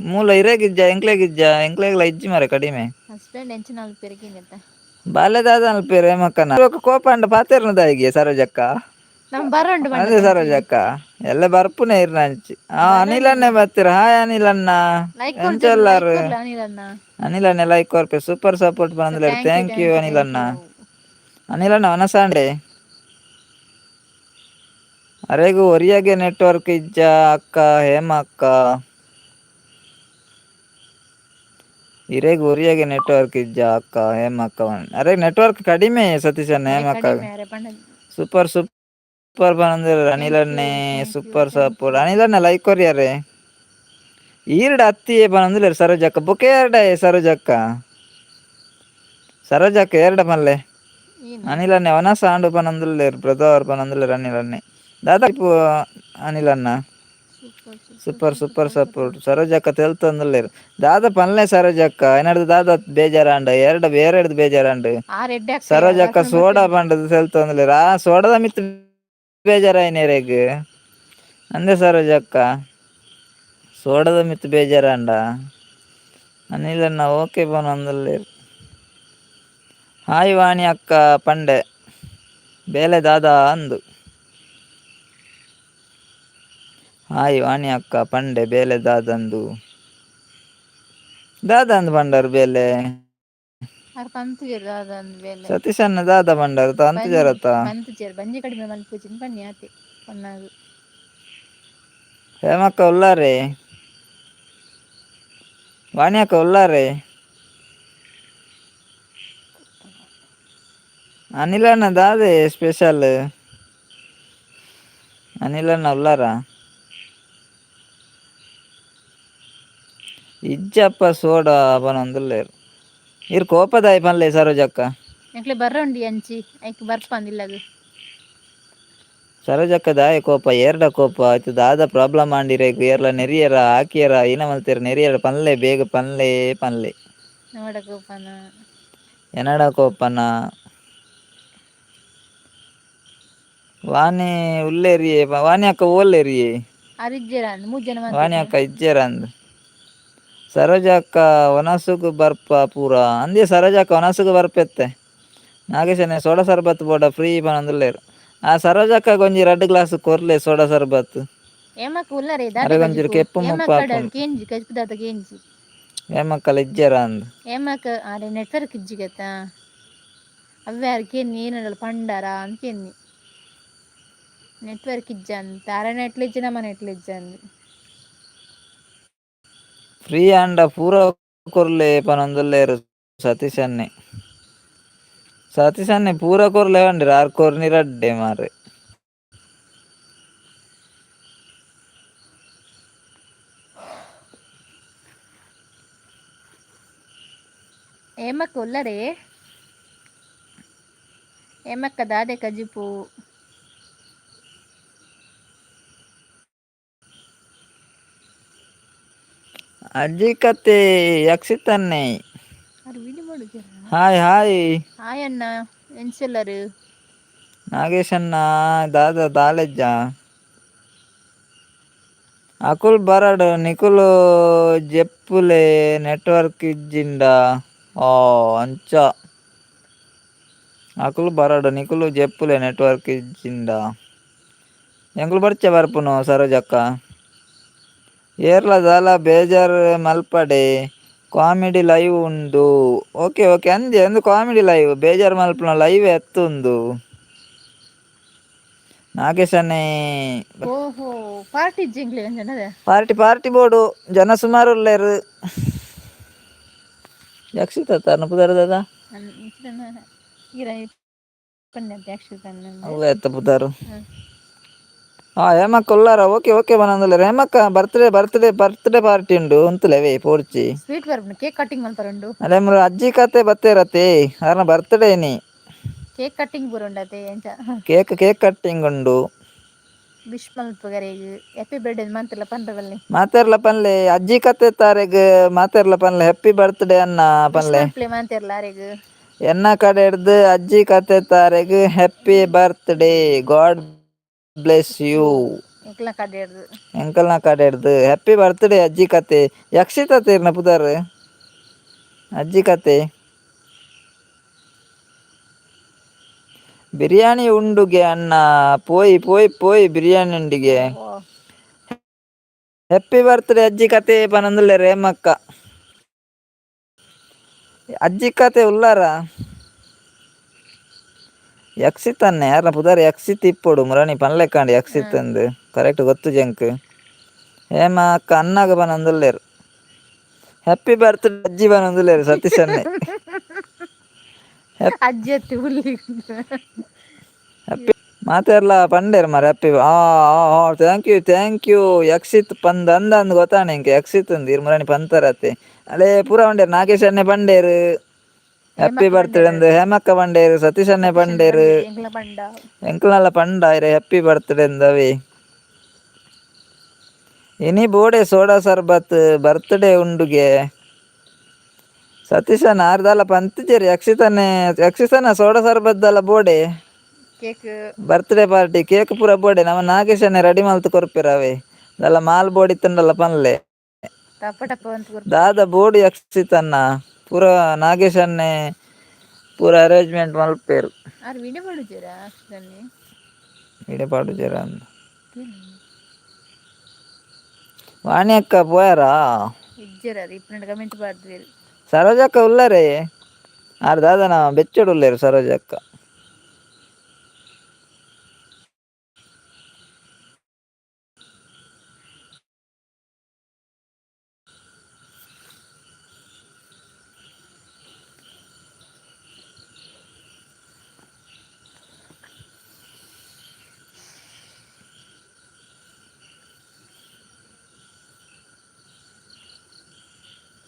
ಮೂಲ ಇರೇಗಿಜ್ಜ ಎಂಕ್ಲೆಗಿಜ್ಜ ಎಂಕ್ಲೆಗ್ಲ ಇಜ್ಜಿ ಮರ ಕಡಿಮೆ ಹಸ್ಬೆಂಡ್ ಎಂಚಿನ ನಲ್ಪೆರಿಗಿಂದತ್ತ ಬಾಲ್ಯ ದಾದ ಮಲ್ಪೆರ್ ಹೇಮಕ್ಕನ ಕೋಪಂಡ ಪಾತೆರ್ನ ದಾಯೆ ಸರೋಜಕ್ಕ ನಮ್ ಬರೋಂಡು ಅದೇ ಬಂಡದಂಚಿ ಸರೋಜಕ್ಕ ಎಲ್ಲ ಬರ್ಪುನೆ ಇರ್ನಂಚಿ ಬರೋಂಡು ಅನಿಲಣ್ಣೆ ಬತ್ತೀರ ಹಾಯ್ ಅನಿಲಣ್ಣ ಲೈಕ್ ಕೊರ್ಜರ್ ಲೈಕ್ ಎಂಚಲ್ಲಾರು ಕೊರ್ಲ ಅನಿಲನ್ನ ಅನಿಲಣ್ಣ ಲೈಕ್ ಕೊರ್ಪೆ ಸೂಪರ್ ಸಪೋರ್ಟ್ ಪಂದ್ಲೆರ್ ಥ್ಯಾಂಕ್ ಯು ಅನಿಲಣ್ಣ ಅನಿಲಣ್ಣ ವನಸಾಂಡೆ ಅರೆಗು ಒರಿಯಗೆ ನೆಟ್ವರ್ಕ್ ಇಜ್ಜ ಅಕ್ಕ ಹೇಮ ಅಕ್ಕ ಇರೆಗ್ ಒರಿಯಗೆ ನೆಟ್ವರ್ಕ್ ಇಜ್ಜ ಅಕ್ಕ ಹೇಮ ಅಕ್ಕ ಅರೆ ನೆಟ್ವರ್ಕ್ ಕಡಿಮೆ ಸತೀಶಣ್ಣ ಅರೆ ಹೇಮಕ್ಕಗ್ ಕಡಿಮೆ ಅರೆ ಪಂಡ ಸೂಪರ್ ಪಂದ್ರ ಅನಿಲಣ್ಣೆ ಸೂಪರ್ ಸಪೋರ್ಟ್ ಅನಿಲಣ್ಣ ಲೈಕ್ ಕೊರಿಯರೆ ಈರ್ಡ್ ಅತ್ತಿ ಪನೊಂದುಲ್ಲೆರ್ ಸರೋಜಕ್ಕ ಬೊಕ ಎರಡ ಸರೋಜಕ್ಕ ಸರೋಜಕ್ಕ ಎರಡ ಮಲ್ಲೆ ಏನು ಅನಿಲಣ್ಣೆ ವನಸಾಂಡು ಪನೊಂದುಲ್ಲೆರ್ ಬ್ರದರ್ ಪನೊಂದುಲ್ಲೆರ್ ಅನಿಲಣ್ಣೆ ದಾದ ಇಪ್ಪು ಅನಿಲಣ್ಣ ಸೂಪರ್ ಸೂಪರ್ ಸಪೋರ್ಟ್ ಸರೋಜಕ್ಕ ತೆಲ್ತೊಂದುಲ್ಲೆರ್ ದಾದ ಪನ್ಲೆ ಸರೋಜಕ್ಕ ಐನಾರ್ದ ದಾದ ಬೇಜಾರಂಡ ಎರಡ್ದು ಬೇಜಾರಂಡ್ ಆರ್ ಎಡ್ಡೆ ಅಕ್ಕ ಸರೋಜಕ್ಕ ಬರ್ಫುಲ್ ಸೋಡಾ ಮಲ್ಪೆನಿ ಪಂಡದ ತೆಲ್ತೊಂದುಲ್ಲೆರ್ ಸೋಡದ ಮಿತ್ ಬೇಜಾರಾಯಿನೆರೆಗ್ ಅಂದೆ ಸರೋಜಕ್ಕ ಸೋಡದ ಮಿತ್ ಬೇಜಾರಂಡ ಅನಿಲಣ್ಣ ಓಕೆ ಪನೊಂದುಲ್ಲೆರ್ ಹಾಯ್ ವಾಣಿ ಅಕ್ಕ ಪಂಡೆ ಬೇಲೆ ದಾದಾ ಅಂದು ಹಾಯ್ ವಾಣಿ ಅಕ್ಕ ಪಂಡೆ ಬೇಲೆ ದಾದಂದು ದಾದಂದ್ ಪಂಡಾರ ಬೇಲೆ ಅರ್ ಪಂತುಜೆರ್ ದಾದಂದ್ ಬೇಲೆ ಸತೀಶಣ್ಣ ದಾದ ಪಂಡಾರ ಅಂತು ಜರತ ಪಂತುಜೆರ್ ಬಂಜಿ ಕಡಿಮೆ ಮಲ್ಪುಜಿನ್ ಪನ್ನಿ ಆತೆ ಪೊನ್ನಾಗ್ ಹೇಮಕ್ಕ ಉಲ್ಲಾರೆ ವಾಣಿ ಅಕ್ಕ ಉಲ್ಲಾರೆ ಅನಿಲಣ್ಣ ದಾದೆ ಸ್ಪೆಷಲ್ ಅನಿಲಣ್ಣ ಉಲ್ಲಾರ ಇಜ್ಜಪ್ಪ ಸೋಡ ಪನೊಂದುಲ್ಲೆರ್ ಇರ್ ಕೋಪದಾಯ ಪನ್ಲೆ ಸರೋಜಕ್ಕ ಎಂಕ್ಲೆ ಬರ್ರೋಂಡಿ ಅಂಚಿ ಐಕ್ ಬರ್ಪಂದ್ ಇಲ್ಲಗ್ ಸರೋಜಕ್ಕ ದಾಯ ಕೋಪ ಏರ್ಡ ಕೋಪ ಆಯ್ತು ದಾದ ಪ್ರಾಬ್ಲಮ್ ಆಂಡಿರೇಕು ಏರ್ಲ ನೆರಿಯರ ಹಾಕಿಯರ ಈನ ಮಲ್ತಿರ ನೆರಿಯರ ಪನ್ಲೆ ಬೇಗ ಪನ್ಲೆ ಪನ್ಲೆ ನೋಡಕೋಪನ ಎನಡ ಕೋಪನ ವಾನಿ ಉಲ್ಲೇರಿಯೇ ವಾನಿ ಅಕ್ಕ ಓಲ್ಲೇರಿಯೇ ಅರಿಜ್ಜೆರ ಮೂಜಿ ಜನ ವಾನಿ ಮಾತೆರ್ನ ಅಕ್ಕ ಇಜ್ಜೆರಂದ್ ಸರೋಜಕ್ಕ ಒನಸುಗು ಬರ್ಪ ಪೂರ ಅಂದೇ ಸರೋಜಕ್ಕ ಒನಸುಗು ಬರ್ಪೆತ್ತೆ ನಾಗೇಶನೆ ಸೋಡ ಸರ್ಬತ್ ಬೋಡ ಫ್ರೀ ಪನೊಂದುಲ್ಲೇರ್ ಆ ಸರೋಜಕ್ಕ ಗೊಂಜಿ ರಡ್ಡ್ ಗ್ಲಾಸ್ ಕೊರ್ಲೆ ಸೋಡಾ ಸರ್ಬತ್ ಏಮಕ್ಕ ಉಲ್ಲರೆ ದಾದ ಅರೆಗೊಂಚೂರು ಕಜಿಪು ಕೆಪ್ಪು ಮುಪ್ಪ ಏಮಕ್ಕಡ ಹಾಪುಂಡು ಕೇಂಜಿ ಕಜಿಪು ದಾದ ಕೇಂಜಿ ಏಮಕ್ಕಲ ಇಜ್ಜೆರ ಅಂದ್ ಏಮಕ್ಕ ಅರೆ ನೆಟ್ವರ್ಕ್ ಇಜ್ಜಿಗತ್ತ ಅವ್ವೆ ಅರ್ಕೇನಿ ಏನಡಲ್ಲ ಪಂಡಾರ ಅಂದ್ಕೇನಿ ನೆಟ್ವರ್ಕ್ ಇಜ್ಜಂತ ಅರೆ ನೆಟ್ಲ ಇಜ್ಜಿ ನಮ ನೆಟ್ಲ ಇಜ್ಜಂದ್ ಫ್ರೀ ಆಂಡ ಪೂರ ಕೊರ್ಲೆ ಪನೊಂದುಲ್ಲೇರ್ ಸತೀಶ್ ಅನ್ನೆ ಪೂರ ಕೊರ್ಲೆ ಪಂಡ್ರೆ ಆರ್ ಕೊರ್ನಿ ರಡ್ಡೆ ಮಾರ್ರೆ ಏಮಕ್ಕ ಉಲ್ಲರೆ ಏಮಕ್ಕ ದಾದೆ ಕಜಿಪು ಅಜ್ಜಿ ಕತೆ ಯಕ್ಷಿತನ್ನೆ ಅರೆ ವಿಡಿ ಮಾಡುಜರ ಹಾಯ್ ಹಾಯ್ ಹಾಯ್ ಅಣ್ಣ ಎಂಚೆಲ್ಲರು ನಾಗೇಶ್ ಅಣ್ಣ ದಾದ ದಾಲೆಜ್ಜ ಅಕುಲ್ ಬರಡು ನಿಕುಲು ಜೆಪ್ಪುಲೆ ನೆಟ್ವರ್ಕ್ ಇಜ್ಜಿಂಡ ಓ ಅಂಚ ಅಕುಲು ಬರಡು ನಿಕುಲು ಜೆಪ್ಪುಲೆ ನೆಟ್ವರ್ಕ್ ಇಜ್ಜಿಂಡ ಎಂಕುಲು ಪರಿಚಯ ಬರ್ಪುನು ಸರೋಜಕ್ಕ ಏರ್ಲ ದಾಲ ಬೇಜಾರ್ ಮಲ್ಪಡೆ ಕಾಮಿಡಿ ಲೈವ್ ಉಂಡು ಓಕೆ ಓಕೆ ಅಂದೆ ಅಂದು ಕಾಮಿಡಿ ಲೈವ್ ಬೇಜಾರು ಮಲ್ಪುನ ಲೈವ್ ಎತ್ತುಂಡು ನಾಗೇಶನ್ನೇ ಓಹೋ ಪಾರ್ಟಿ ಇಜ್ಜಿಂಗ್ಲೆ ಅಂಜನದ ಪಾರ್ಟಿ ಬೋಡು ಜನ ಸುಮಾರು ಉಲ್ಲೇರ್ ಯಕ್ಷಿತ ತರ್ನ ಪುದರ್ ದಾದ ಅವು ಎತ್ತ ಪುದಾರು ಹೇಮಕ್ಕ ಉಲ್ಲಾರ ಓಕೆ ಓಕೆ ಪನೊಂದುಲ್ಲೆರ್ ಹೇಮಕ್ಕ ಬರ್ತ್ಡೇ ಪಾರ್ಟಿ ಉಂಡು ಉಂತುಲೆವೇ ಪೋರ್ಚಿ ಸ್ವೀಟ್ ಬರ್ಪುನು ಕೇಕ್ ಕಟ್ಟಿಂಗ್ ಮಲ್ಪರುಂಡು ಅದೇ ಅಜ್ಜಿ ಕತೆ ಬತ್ತೇರತಿ ಅರ್ನ ಬರ್ತ್ಡೇ ಕೇಕ್ ಕಟ್ಟಿಂಗ್ ಪೂರ ಉಂಡತೆ ಎಂಚ ಕೇಕ್ ಕಟ್ಟಿಂಗ್ ಉಂಡು ವಿಶ್ ಮಲ್ಪುಗರೆಗ್ ಹ್ಯಾಪಿ ಬರ್ಡೇ ಮಂತುಲ ಪನ್ಪೆ ಬಲ್ಲೆ ಮಾತೆರ್ಲ ಪನ್ಲೆ ಅಜ್ಜಿ ಕತೆ ತಾರೆಗ್ ಮಾತೆರ್ಲ ಪನ್ಲೆ ಹ್ಯಾಪಿ ಬರ್ತ್ಡೇ ಅನ್ನ ವಿಶ್ ಪನ್ಲೆ ಮಲ್ಪಲೆ ಮಾತೆರ್ಲ ಅರೆಗ್ ಎನ್ನ ಕಡೆ ಹಿಡ್ದು ಅಜ್ಜಿ ಕತೆ ತಾರೆಗ್ happy birthday God bless you ಎಂಕ್ಲ್ನ ಕಡೆರ್ದ್ ಎಂಕಲ್ನ ಕಡೆ ಹಿಡ್ದು ಹ್ಯಾಪಿ ಬರ್ತ್ಡೇ ಅಜ್ಜಿ ಕತೆ ಯಕ್ಷಿತ ತೀರ್ನ ಪುದರ್ ಅಜ್ಜಿ ಕತೆ ಬಿರಿಯಾನಿ ಉಂಡುಗೆ ಅಣ್ಣ ಪೋಯಿ ಬಿರಿಯಾನಿ ಉಂಡಿಗೆ ಓಹೋ ಹ್ಯಾಪಿ ಬರ್ತ್ಡೇ ಅಜ್ಜಿ ಕತೆ ಪನೊಂದುಲ್ಲೆರ್ ಹೇಮಕ್ಕ ಅಜ್ಜಿ ಕತೆ ಉಲ್ಲಾರ ಯಕ್ಷಿತನ್ನೆ ಯಾರನ್ನ ಪುದಾರ್ ಯಕ್ಷಿತ್ ಇಪ್ಪೊಡು ಮುರಣಿ ಪನ್ಲೆಕ್ಕಂಡು ಯಕ್ಷಿತ್ ಅಂದ್ ಕರೆಕ್ಟ್ ಗೊತ್ತು ಜಂಕ್ ಹೇಮ ಅಕ್ಕ ಅನ್ನಾಗ ಪನೊಂದುಲ್ಲೆರ್ ಹ್ಯಾಪಿ ಬರ್ತ್ಡೇ ಅಜ್ಜಿ ಪನೊಂದುಲ್ಲೆರ್ ಸತೀಶ್ ಅನ್ನೆ ಅಜ್ಜಿ ಅತ್ತಿ ಹುಲ್ಲಿ ಹ್ಯಾಪಿ ಮಾತೆರ್ಲ ಪಂಡೇರ್ ಮರ ಹ್ಯಾಪಿ ಥ್ಯಾಂಕ್ ಯು ಯಕ್ಷಿತ್ ಪಂದ್ ಅಂದ್ ಗೊತ್ತಾಂಡ ಎಂಕ್ ಯಕ್ಷಿತ್ ಅಂದ್ ಇರ್ ಮುರಣಿ ಪಂತರತೆ ಅಲೆ ಪೂರ ಪಂಡೇರ್ ನಾಗೇಶ್ ಅನ್ನೆ ಪಂಡೇರ್ ಹ್ಯಾಪಿ ಹೇಮಕ್ಕ ಬರ್ತ್ಡೇ ಪಂಡೆರ್ ಅಂದ್ ಹೇಮಕ್ಕ ಪಂಡೇರ್ ಸತೀಶ್ ಅನ್ನೆ ಪಂಡೇರ್ ಪಂಡೆ ಎಂಕ್ಲ ಪಂಡ ಎಂಕಲ್ನಲ ಪಂಡ ಐರೆ ಹ್ಯಾಪಿ ಬರ್ತ್ಡೇ ಅಂದ್ ಅವೆ ಇನಿ ಬೋಡೆ ಸೋಡಾ ಸರ್ಬತ್ ಬರ್ತ್ಡೇ ಉಂಡುಗೆ ಸತೀಶನ ಆರ್ದಾಲ ಪಂತಿಜೆರ್ ಯಕ್ಷಿತನ ಸೋಡಾ ಸರ್ಬತ್ ದಾಲ ಬೋಡೆ ಕೇಕ್ ಬರ್ತ್ಡೇ ಪಾರ್ಟಿ ಕೇಕ್ ಪೂರ ಬೋಡೆ ನಮ ನಾಗೇಶನ್ನೆ ರೆಡಿ ಮಲ್ತ್ ಕೊರ್ಪೆರ್ ಅವೆ ದಾಲ ಮಾಲ್ ಬೋಡ್ ಇತ್ತುಂಡಲ ಪನ್ಲೆ ಟಪ್ಪ ಟಪ್ಪ ಅಂತ ಕೊರ್ಪರೆ ದಾದ ಬೋಡು ಯಕ್ಷಿತನ್ನ ಪೂರ ನಾಗೇಶ್ ಅನ್ನೆ ಪೂರ ಅರೇಂಜ್ಮೆಂಟ್ ಮಲ್ಪೇರ್ ಆರ್ ವಿಡಿಯೋ ಮಾಡುಜೆರ ಅಕ್ಷುತನ್ನೆ ವಿಡಿಯೋ ಪಾಡುಜೆರ ಅಂದ್ ವಾಣಿ ಅಕ್ಕ ಪೋಯಾರ ಇಜ್ಜೆರ್ ಇಪ್ಪುನಂಡ ಕಮೆಂಟ್ ಪಾಡ್ದೆರ್ ಸರೋಜಕ್ಕ ಉಲ್ಲರೆ ಆರ್ ದಾದನ ಬೆಚ್ಚೋಡು ಉಲ್ಲೆರ್ ಸರೋಜಕ್ಕ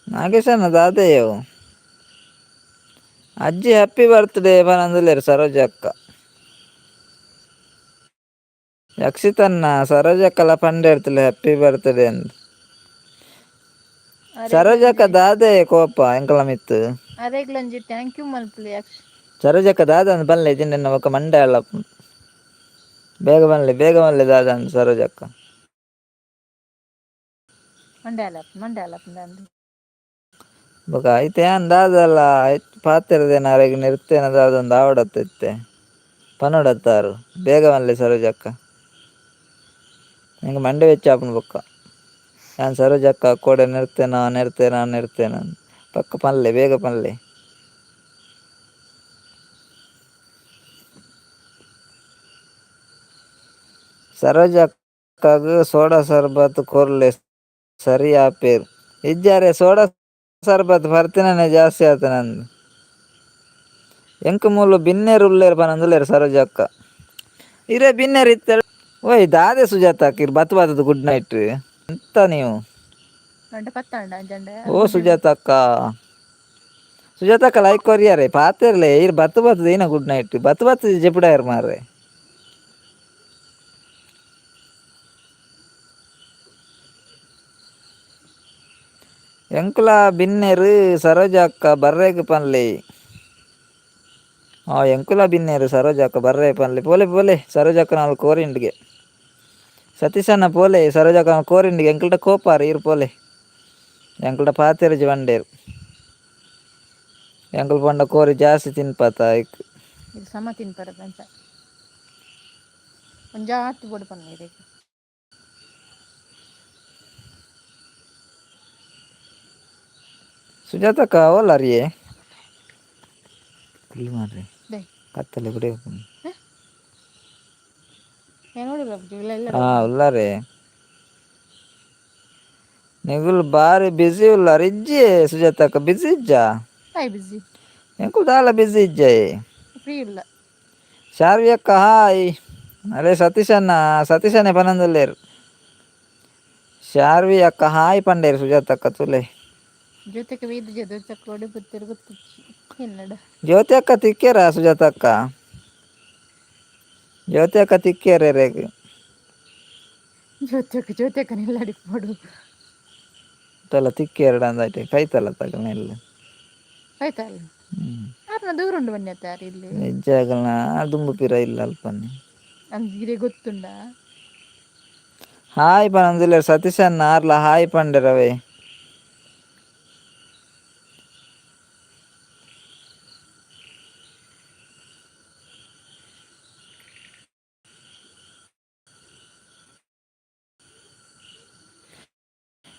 ನಾಗೇಶನ್ನ ದಾದೆಯೋ ಅಜ್ಜಿ ಹ್ಯಾಪಿ ಬರ್ತ್ಡೇ ಪನೊಂದುಲ್ಲೆರ್ ಸರೋಜಕ್ಕ ಯಕ್ಷಿತನ್ನ ಸರೋಜಕ್ಕಲ ಪಂಡ ಇರ್ತಲೆ ಹ್ಯಾಪಿ ಬರ್ತ್ಡೇ ಅಂತ ಸರೋಜಕ್ಕ ದಾದೆ ಕೋಪ ಎಂಕಲ ಮಿತ್ತು ಅರೆಗ್ಲಂಜಿ ಥ್ಯಾಂಕ್ ಯು ಮಲ್ಪಲಿ ಸರೋಜಕ್ಕ ದಾದ ಅಂದ್ ಬನ್ಲೆ ಜಿನ್ನ ಒಕ್ಕ ಮಂಡೆ ಅಲ್ಲ ಬೇಗ ಬನ್ಲೆ ದಾದ ಅಂದ್ ಸರೋಜಕ್ಕ ಮಂಡೆ ಅಲಪ್ ದಂದು ಬೊಕ ಐತೆ ಅಂದಾದಲ್ಲ ಪಾತಿರದೇನರೆಗ್ ನಿರ್ತ್ತೇನದ ಅದೊಂದು ಆವಡತ್ತ ಇತ್ತೆ ಪನೋಡತ್ತಾರು ಬೇಗ ಬನ್ಲೆ ಸರೋಜಕ್ಕ ನಿಂಗೆ ಮಂಡೆ ವೆಚ್ಚ ಆಪುಂಡು ಬೊಕ್ಕ ನಾನು ಸರೋಜಕ್ಕ ಕೋಡೆ ನೆರ್ತೇನ ಪಕ್ಕ ಪನ್ಲೆ ಬೇಗ ಪನ್ಲೆ ಸರೋಜಕ್ಕಗ್ ಸೋಡಾ ಸರ್ಬತ್ ಕೊರ್ಲೆ ಸರಿ ಆಪೇರ್ ಇಜ್ಜಾರೆ ಸೋಡಾ ಸರ್ಬತ್ ಬರ್ತಿನನೆ ಜಾಸ್ತಿ ಆತ ನಂದು ಎಂಕ್ ಮೂಲು ಬಿನ್ನೇರು ಉಲ್ಲೇರ್ ಪನೊಂದುಲ್ಲೇರ್ ಸರೋಜಕ್ಕ ಇರೇ ಬಿನ್ನೇರ್ ಇತ್ತೆ ಓಯ್ ದಾದೆ ಸುಜಾತಾಕಿರ್ ಬತ್ ಗುಡ್ ನೈಟ್ ಎಂತ ನೀವು ಓ ಸುಜಾತ ಲೈಕ್ ಕೊರಿಯರೆ ಪಾತೆರ್ಲೆ ಇರ್ ಬತ್ ದೀನ ಗುಡ್ ನೈಟ್ ಬತ್ ಜೆಪುಡಾಯರ್ ಮಾರ್ರೆ ಎಂಕುಲ ಬಿನ್ನೆರ್ ಸರೋಜಕ್ಕ ಬರ್ರೆಗ್ ಪನ್ಲೆ ಎಂಕುಲ ಬಿನ್ನೆರ್ ಸರೋಜಕ್ಕ ಬರ್ರೆ ಪನ್ಲೆ ಪೋಲೆ ಸರೋಜಕ್ಕ ನಾಲ್ ಕೋರಿಂಡ್ಗೆ ಸತೀಶಣ್ಣ ಪೋಲೆ ಸರೋಜಕ್ಕ ಕೋರಿಂಡ್ಗೆ ಎಂಕಲ್ಟ ಕೋಪಾರ್ ಇರ್ ಪೋಲೆ ಎಂಕಲ್ಟ ಪಾತೆರ್ಜಿ ಬಂಡೇರ್ ಎಂಕುಲು ಪಂಡ ಕೋರಿ ಜಾಸ್ತಿ ತಿನ್ಪತ ಐಕ್ ಇದು ಸಮ ತಿನ್ಪರದಂಚ ಒಂಜಾತು ಬೋಡು ಪನ್ನೀರ್ ಸುಜಾತಕ್ಕ ಓಲಾರಿಯೇ ಕತ್ತಲೆ ಗುಡೆ ಉಲ್ಲಾರೆ ನಿಗುಲ್ ಬಾರಿ ಬಿಸಿ ಉಲ್ಲಾರ ಇಜ್ಜಿ ಸುಜಾತಕ್ಕ ಬಿಸಿ ಇಜ್ಜಾ ಬಿಸಿ ಎಂಕುಲು ದಾಲ ಬಿಸಿ ಇಜ್ಜಾಯೆ ಫ್ರೀ ಇಲ್ಲ ಶಾರ್ವಿ ಅಕ್ಕ ಹಾಯ್ ಅರೆ ಸತೀಶನ್ನೆ ಪನೊಂದುಲ್ಲೇರ್ ಶಾರ್ವಿ ಅಕ್ಕ ಹಾಯ್ ಪಂಡೇರು ಸುಜಾತಕ್ಕ ತುಲೆ ಜೊತೆಗೆ ಎನ್ನಡ ಜ್ಯೋತಿ ಅಕ್ಕ ತಿಕ್ಕ್ಯಾರ ಸುಜಾತ ಅಕ್ಕ ಜ್ಯೋತಿ ಅಕ್ಕ ತಿಕ್ಕ್ಯಾರ ರೇಗ್ ಜ್ಯೋತಿಯಕ್ಕ ನಿಲ್ಲಡಿ ಪೋಡು ತಿಕ್ಕಿ ಎರಡು ಅಂದೈತೆ ಕೈತಲ್ಲ ತಗ ನೆಲ್ಲ ಆಯ್ತಲ್ಲ ಯಾರನ್ನ ದೂರ ಉಂಡು ಬನ್ನಿ ಯಾರು ಇಲ್ಲಿ ನಿಜ್ಜಾಗಲ ದುಂಬು ಪಿರ ಇಲ್ಲ ಅಲ್ಪನೆ ಅಂದಿರೆ ಗೊತ್ತುಂಡ ಹಾಯ್ ಪನೊಂದುಲ್ಲೇರ್ ಸತೀಶನ್ನ ಆರ್ಲ ಹಾಯ್ ಪಂಡೇರವೇ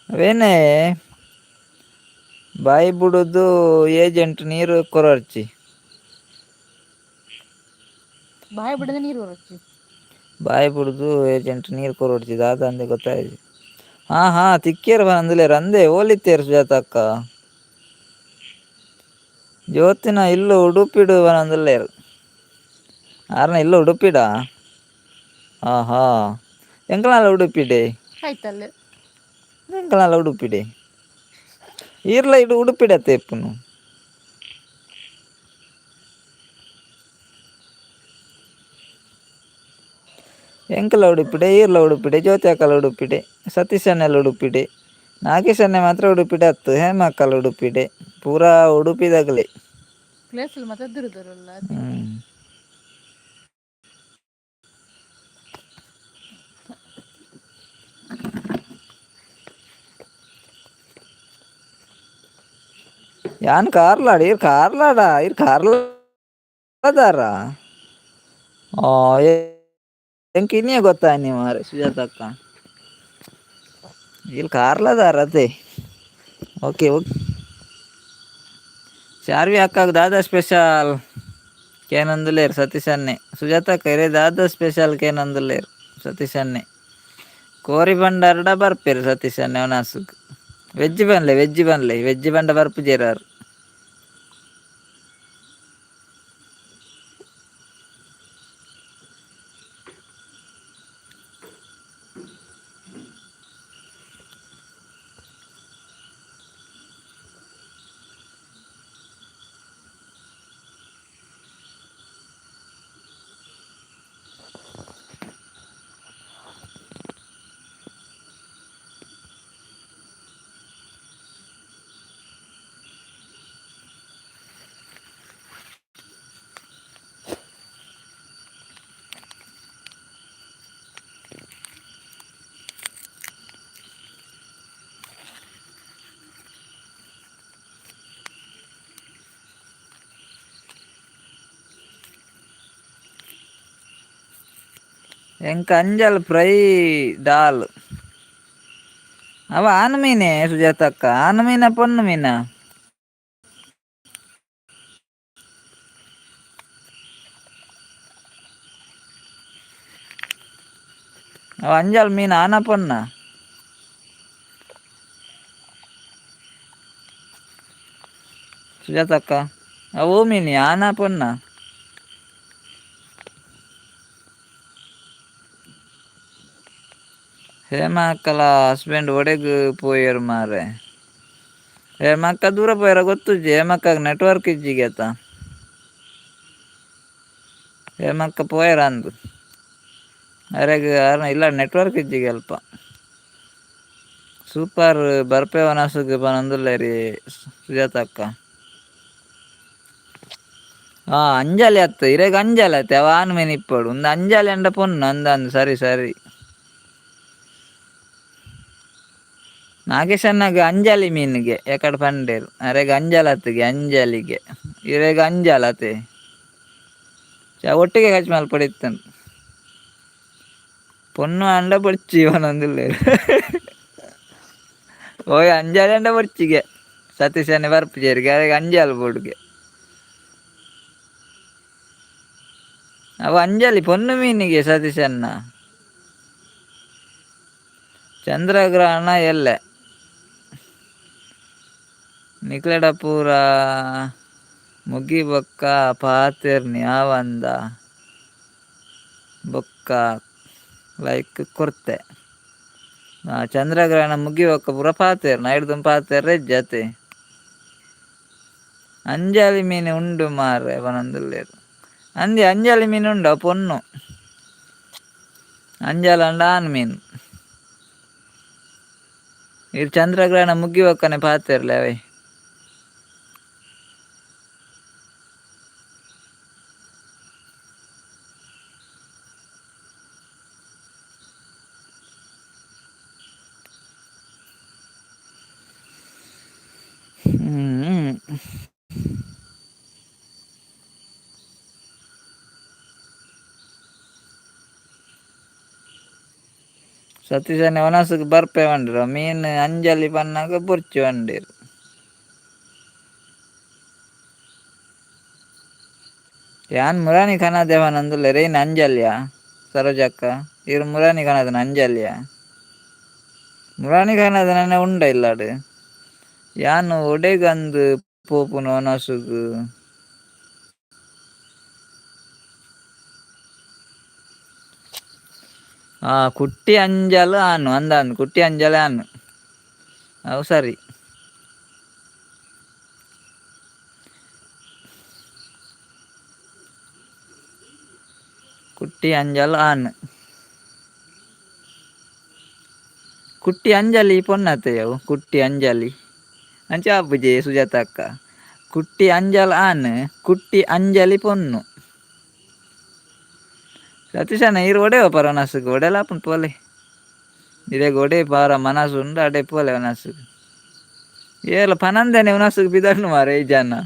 ಅವೇನೇ ಬಾಯಿ ಬಿಡುದು ಏಜೆಂಟ್ ನೀರು ಕೊರರ್ಚಿ ಬಾಯಿ ಬಿಡದ ನೀರು ಹೊರಚಿ ಬಾಯಿ ಬಿಡ್ದು ಏಜೆಂಟ್ ನೀರು ಕೊರಡ್ತಿದ ಅದ ಅಂದೆ ಗೊತ್ತಾಯ್ತು ಹಾ ತಿಕ್ಕೇರ್ ಬಂದಲೇರ್ ಅಂದೆ ಓಲಿತ್ತೇರ್ ಸುಜಾತ ಅಕ್ಕ ಜ್ಯೋತಿನ ಇಲ್ಲು ಉಡುಪಿಡುವನಂದುಲ್ಲೇರ್ ಆರ್ನ ಇಲ್ಲ ಉಡುಪಿಡ ಹಾ ಎಂಕಲ್ನ ಉಡುಪಿಡೆ ಆಯ್ತಲ್ಲ ಎಂಕಲ್ನ ಉಡುಪಿಡೆ ಈರ್ಲ ಇಡು ಉಡುಪಿಡತೆ ಇಪ್ಪುನು ಎಂಕಲ್ಲ ಉಡುಪಿಡೆ ಈರ್ಲ ಉಡುಪಿಡೆ ಜ್ಯೋತಿ ಅಕ್ಕಲ ಉಡುಪಿಡೆ ಸತೀಶ್ ಅಣ್ಣೆಲ್ಲ ಉಡುಪಿಡೆ ನಾಗೇಶ್ ಅಣ್ಣೆ ಮಾತ್ರ ಉಡುಪಿಡೆ ಅತ್ತು ಹೇಮ ಅಕ್ಕಲ ಉಡುಪಿಡೆ ಪೂರಾ ಉಡುಪಿದಾಗಲೆ ಪ್ಲೇಸ್ಲು ಮಾತ್ರ ದೂರ ದೂರಲ್ಲ ಅದೇ ಯಾನ್ ಕಾರ್ಲಾಡಿ ಕಾರ್ಲಾದಾರ ಎಂಕ್ ಇನ್ನಿಯೇ ಗೊತ್ತಾ ನೀವು ಮಾರೆ ಸುಜಾತ ಅಕ್ಕ ಇಲ್ಲಿ ಕಾರ್ಲದಾರ ಅದೇ ಓಕೆ ಶಾರ್ವಿ ಅಕ್ಕಾಗ ದಾದಾ ಸ್ಪೆಷಲ್ ಕೇನೊಂದುಲ್ಲೇರ್ ಸತೀಶ್ ಅನ್ನೆ ಸುಜಾತ ಕೈರೆ ದಾದಾ ಸ್ಪೆಷಲ್ ಕೇನೊಂದುಲ್ಲೇರ್ ಸತೀಶ್ ಅನ್ನೆ ಕೋರಿ ಬಂಡಾರಡ ಬರ್ಪೇರು ಸತೀಶ್ ಅನ್ನೆ ಅವನಾಸುಕ್ ವೆಜ್ ಬನ್ಲೆ ವೆಜ್ ಬಂಡ ಬರ್ಪು ಜೇರಾರು ಎಂಕ ಅಂಜಲ್ ಫ್ರೈ ಡಾಲ್ ಅವ ಆನು ಮೀನೆ ಸುಜಾತಕ್ಕ ಆನು ಮೀನ ಪೊನ್ನು ಮೀನ ಅವ ಅಂಜಲ್ ಮೀನ ಆನ ಪೊನ್ನ ಸುಜಾತಕ್ಕ ಅವು ಮೀನಿ ಆನ ಪೊನ್ನ ಹೇಮ ಅಕ್ಕಲ ಹಸ್ಬೆಂಡ್ ಒಡೆಗ್ ಪೋಯರ್ ಮಾರೆ ಹೇಮಕ್ಕ ದೂರ ಪೋಯರ ಗೊತ್ತುಜ್ಜಿ ಹೇಮಕ್ಕ ನೆಟ್ವರ್ಕ್ ಇಜ್ಜಿಗೆ ಆತ ಹೇಮಕ್ಕ ಪೋಯರ ಅಂದು ಅರೆಗ್ ಇಲ್ಲ ನೆಟ್ವರ್ಕ್ ಇಜ್ಜಿಗೆ ಅಲ್ಪ ಸೂಪರ್ ಬರ್ಪೆವನಸುಗ್ ಪನೊಂದುಲ್ಲೆರಿ ಸುಜಾತ ಅಕ್ಕ ಅಂಜಲಿ ಅತ್ತ ಇರೆಗ್ ಅಂಜಲಿ ಅತ್ತೆ ಅವ ಆನ್ ಮೀನ್ ಇಪ್ಪಡು ಒಂದು ಅಂಜಲಿ ಅಂಡ ಪೊನ್ನು ಅಂದಂದು ಸರಿ ಸರಿ ನಾಗೇಶನ್ನಾಗ ಅಂಜಲಿ ಮೀನಿಗೆ ಎಕಡೆ ಪಂಡೇರು ಅರೆಗ್ ಅಂಜಲತ್ಗೆ ಅಂಜಲಿಗೆ ಇರೆಗ್ ಅಂಜಲತೆ ಒಟ್ಟಿಗೆ ಕಚ್ ಮೇಲೆ ಪಡಿತನು ಪೊನ್ನು ಅಂಡ ಪೊಡ್ಚಿ ಪನೊಂದುಲ್ಲೆ ಓಯ್ ಅಂಜಲಿ ಅಂಡ ಪೊಡ್ಚಿಗೆ ಸತೀಶನೆ ಬರ್ಪಿಜೇರಿಗೆ ಅರೆಗ್ ಅಂಜಲ್ ಬೋಡ್ಗೆ ಅವ ಅಂಜಲಿ ಪೊನ್ನು ಮೀನಿಗೆ ಸತೀಶನ್ನ ಚಂದ್ರಗ್ರಹಣ ಎಲ್ಲೆ ನಿಕ್ಲೆಡ ಪೂರ ಮುಗಿ ಬೊಕ್ಕ ಪಾತೆರ್ನಿ ಆವಂದ ಬೊಕ್ಕ ಲೈಕ್ ಕೊರ್ತೆ ಚಂದ್ರಗ್ರಹಣ ಮುಗಿ ಬೊಕ್ಕ ಪೂರ ಪಾತೆರ್ನ ಐಡ್ದು ಪಾತೆರ್ ಜತೆ ಅಂಜಲಿ ಮೀನು ಉಂಡು ಮಾರೆ ಪನೊಂದುಲ್ಲೆರ್ ಅಂದೆ ಅಂಜಲಿ ಮೀನು ಉಂಡು ಪೊನ್ನು ಅಂಜಲ್ ಅಂಡ ಆನ್ ಮೀನು ಇದು ಚಂದ್ರಗ್ರಹಣ ಮುಗಿ ಬೊಕ್ಕನೆ ಪಾತೆರ್ಲೆ ಅವೇ ಸತೀಶನೆ ಒನಸುಗ್ ಬರ್ಪೆ ಬಂಡ್ರು ಮೀನು ಅಂಜಲಿ ಪನ್ನಾಗ ಬೊರ್ಚಿ ಬಂಡೀರು ಯಾನ್ ಮುರಾನಿ ಖನದೇವನ್ ಅಂದುಲ್ಲೆ ರೈನ್ ಅಂಜಲ್ಯ ಸರೋಜಕ್ಕ ಇರು ಮುರಾನಿ ಖನದನ ಅಂಜಲ್ಯ ಮುರಾನಿ ಖನದನ ಉಂಡ ಇಲ್ಲಾಡು ಯಾನು ಒಡೆಗಂದು ಪೋಪುನು ಒನಸುಗ್ ಕುಟ್ಟಿ ಅಂಜಲ್ ಆನು ಅಂದಂದು ಕುಟ್ಟಿ ಅಂಜಲ್ ಆನು ಅವು ಸರಿ ಕುಟ್ಟಿ ಅಂಜಲ್ ಆನ್ ಕುಟ್ಟಿ ಅಂಜಲಿ ಪೊನ್ನತೆ ಅವು ಕುಟ್ಟಿ ಅಂಜಲಿ ಅಂಚ ಆಪುಜಿ ಸುಜಾತ ಅಕ್ಕ ಕುಟ್ಟಿ ಅಂಜಲ್ ಆನ್ ಕುಟ್ಟಿ ಅಂಜಲಿ ಪೊನ್ನು ಸತೀಶನ ಇರು ಒಡೆವ ಪರ ಒನಸುಗ್ ಒಡೆಲಾಪುನ್ ಪೋಲೆ ಇರೆಗ್ ಒಡೆ ಪಾರ ಮನಸು ಉಂಡು ಅಡೆ ಪೋಲೆ ಒನಸುಗ್ ಏಲ ಪನಂದೆನೆ ಒನಸುಗ್ ಬಿದಡ್ನು ಮಾರೆ ಈ ಜನ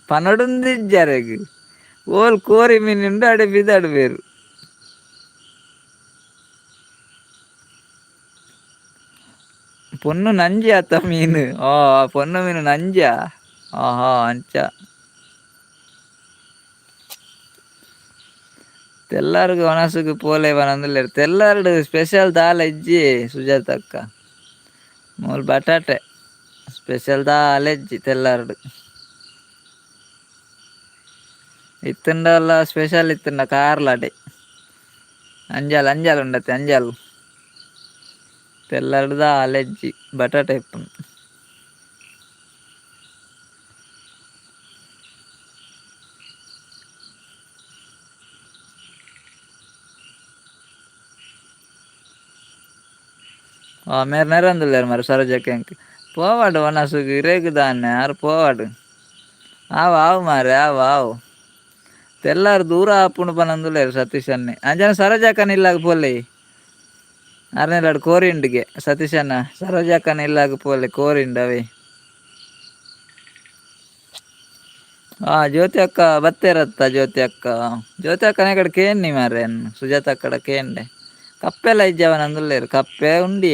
ಪನೊಡುಂದಿಜ್ಜರೆಗ್ ಓಲ್ ಕೋರಿ ಮೀನು ಉಂಡು ಅಡೆ ಬಿದಡ್ ಬೇರು ಪೊನ್ನು ನಂಜಿ ಆತ ಮೀನು ಪೊನ್ನು ಮೀನು ನಂಜ ಅಂಚ ತೆಲ್ಲಾರ್ಗು ಒನಸುಗು ಪೋಲೆ ಪನೊಂದುಲ್ಲೆರ್ ತೆಲ್ಲಾರ್ಡು ಸ್ಪೆಷಲ್ ದಾಲ ಇಜ್ಜಿ ಸುಜಾತ ಅಕ್ಕ ಮೂಲು ಬಟಾಟೆ ಸ್ಪೆಷಲ್ ದಾಲ ಇಜ್ಜಿ ತೆಲ್ಲಾರ್ಡು ಇತ್ತುಂಡಲ್ಲ ಸ್ಪೆಷಲ್ ಇತ್ತುಂಡ ಕಾರ್ಲಾಡೆ ಅಂಜಲ್ ಅಂಜಲ್ ಉಂಡತೆ ಅಂಜಲ್ ತೆಲ್ಲಾರ್ಡು ದಾಲ ಇಜ್ಜಿ ಬಟಾಟೆ ಇಪ್ಪುಂಡು ಮೇರೆ ನೆರಂದುಲ್ಲೆರ್ ಮಾರೆ ಸರೋಜಕ್ಕೆ ಎಂಕ್ ಪೋವಾಡು ಒನಸುಗ್ ಇರೆಗ್ದಾನೆ ಆರು ಪೋವಾಡು ಆವು ಮಾರೆ ಆವು ತೆಲ್ಲಾರು ದೂರ ಆಪುಂಡು ಪನೊಂದುಲ್ಲೆರ್ ಸತೀಶನ್ನೆ ಅಂಜನೆ ಸರೋಜಕ್ಕನ ಇಲ್ಲಾಗ ಪೋಲೆ ಅರ್ನೆಲಾಡು ಕೋರಿಂಡ್ಗೆ ಸತೀಶನ ಸರೋಜಕ್ಕನ ಇಲ್ಲಾಗ ಪೋಲೆ ಕೋರಿಂಡ್ ಅವೇ ಜ್ಯೋತಿ ಅಕ್ಕ ಬತ್ತೇರತ್ತ ಜ್ಯೋತಿ ಅಕ್ಕ ನೆಗಡ್ ಕೇನ್ನಿ ಮಾರೆ ಸುಜಾತ ಅಕ್ಕಡ ಕೇಂಡೆ ಕಪ್ಪೆಲ್ಲ ಇಜ್ಜವ ನಂದುಲ್ಲೇರು ಕಪ್ಪೆ ಉಂಡಿ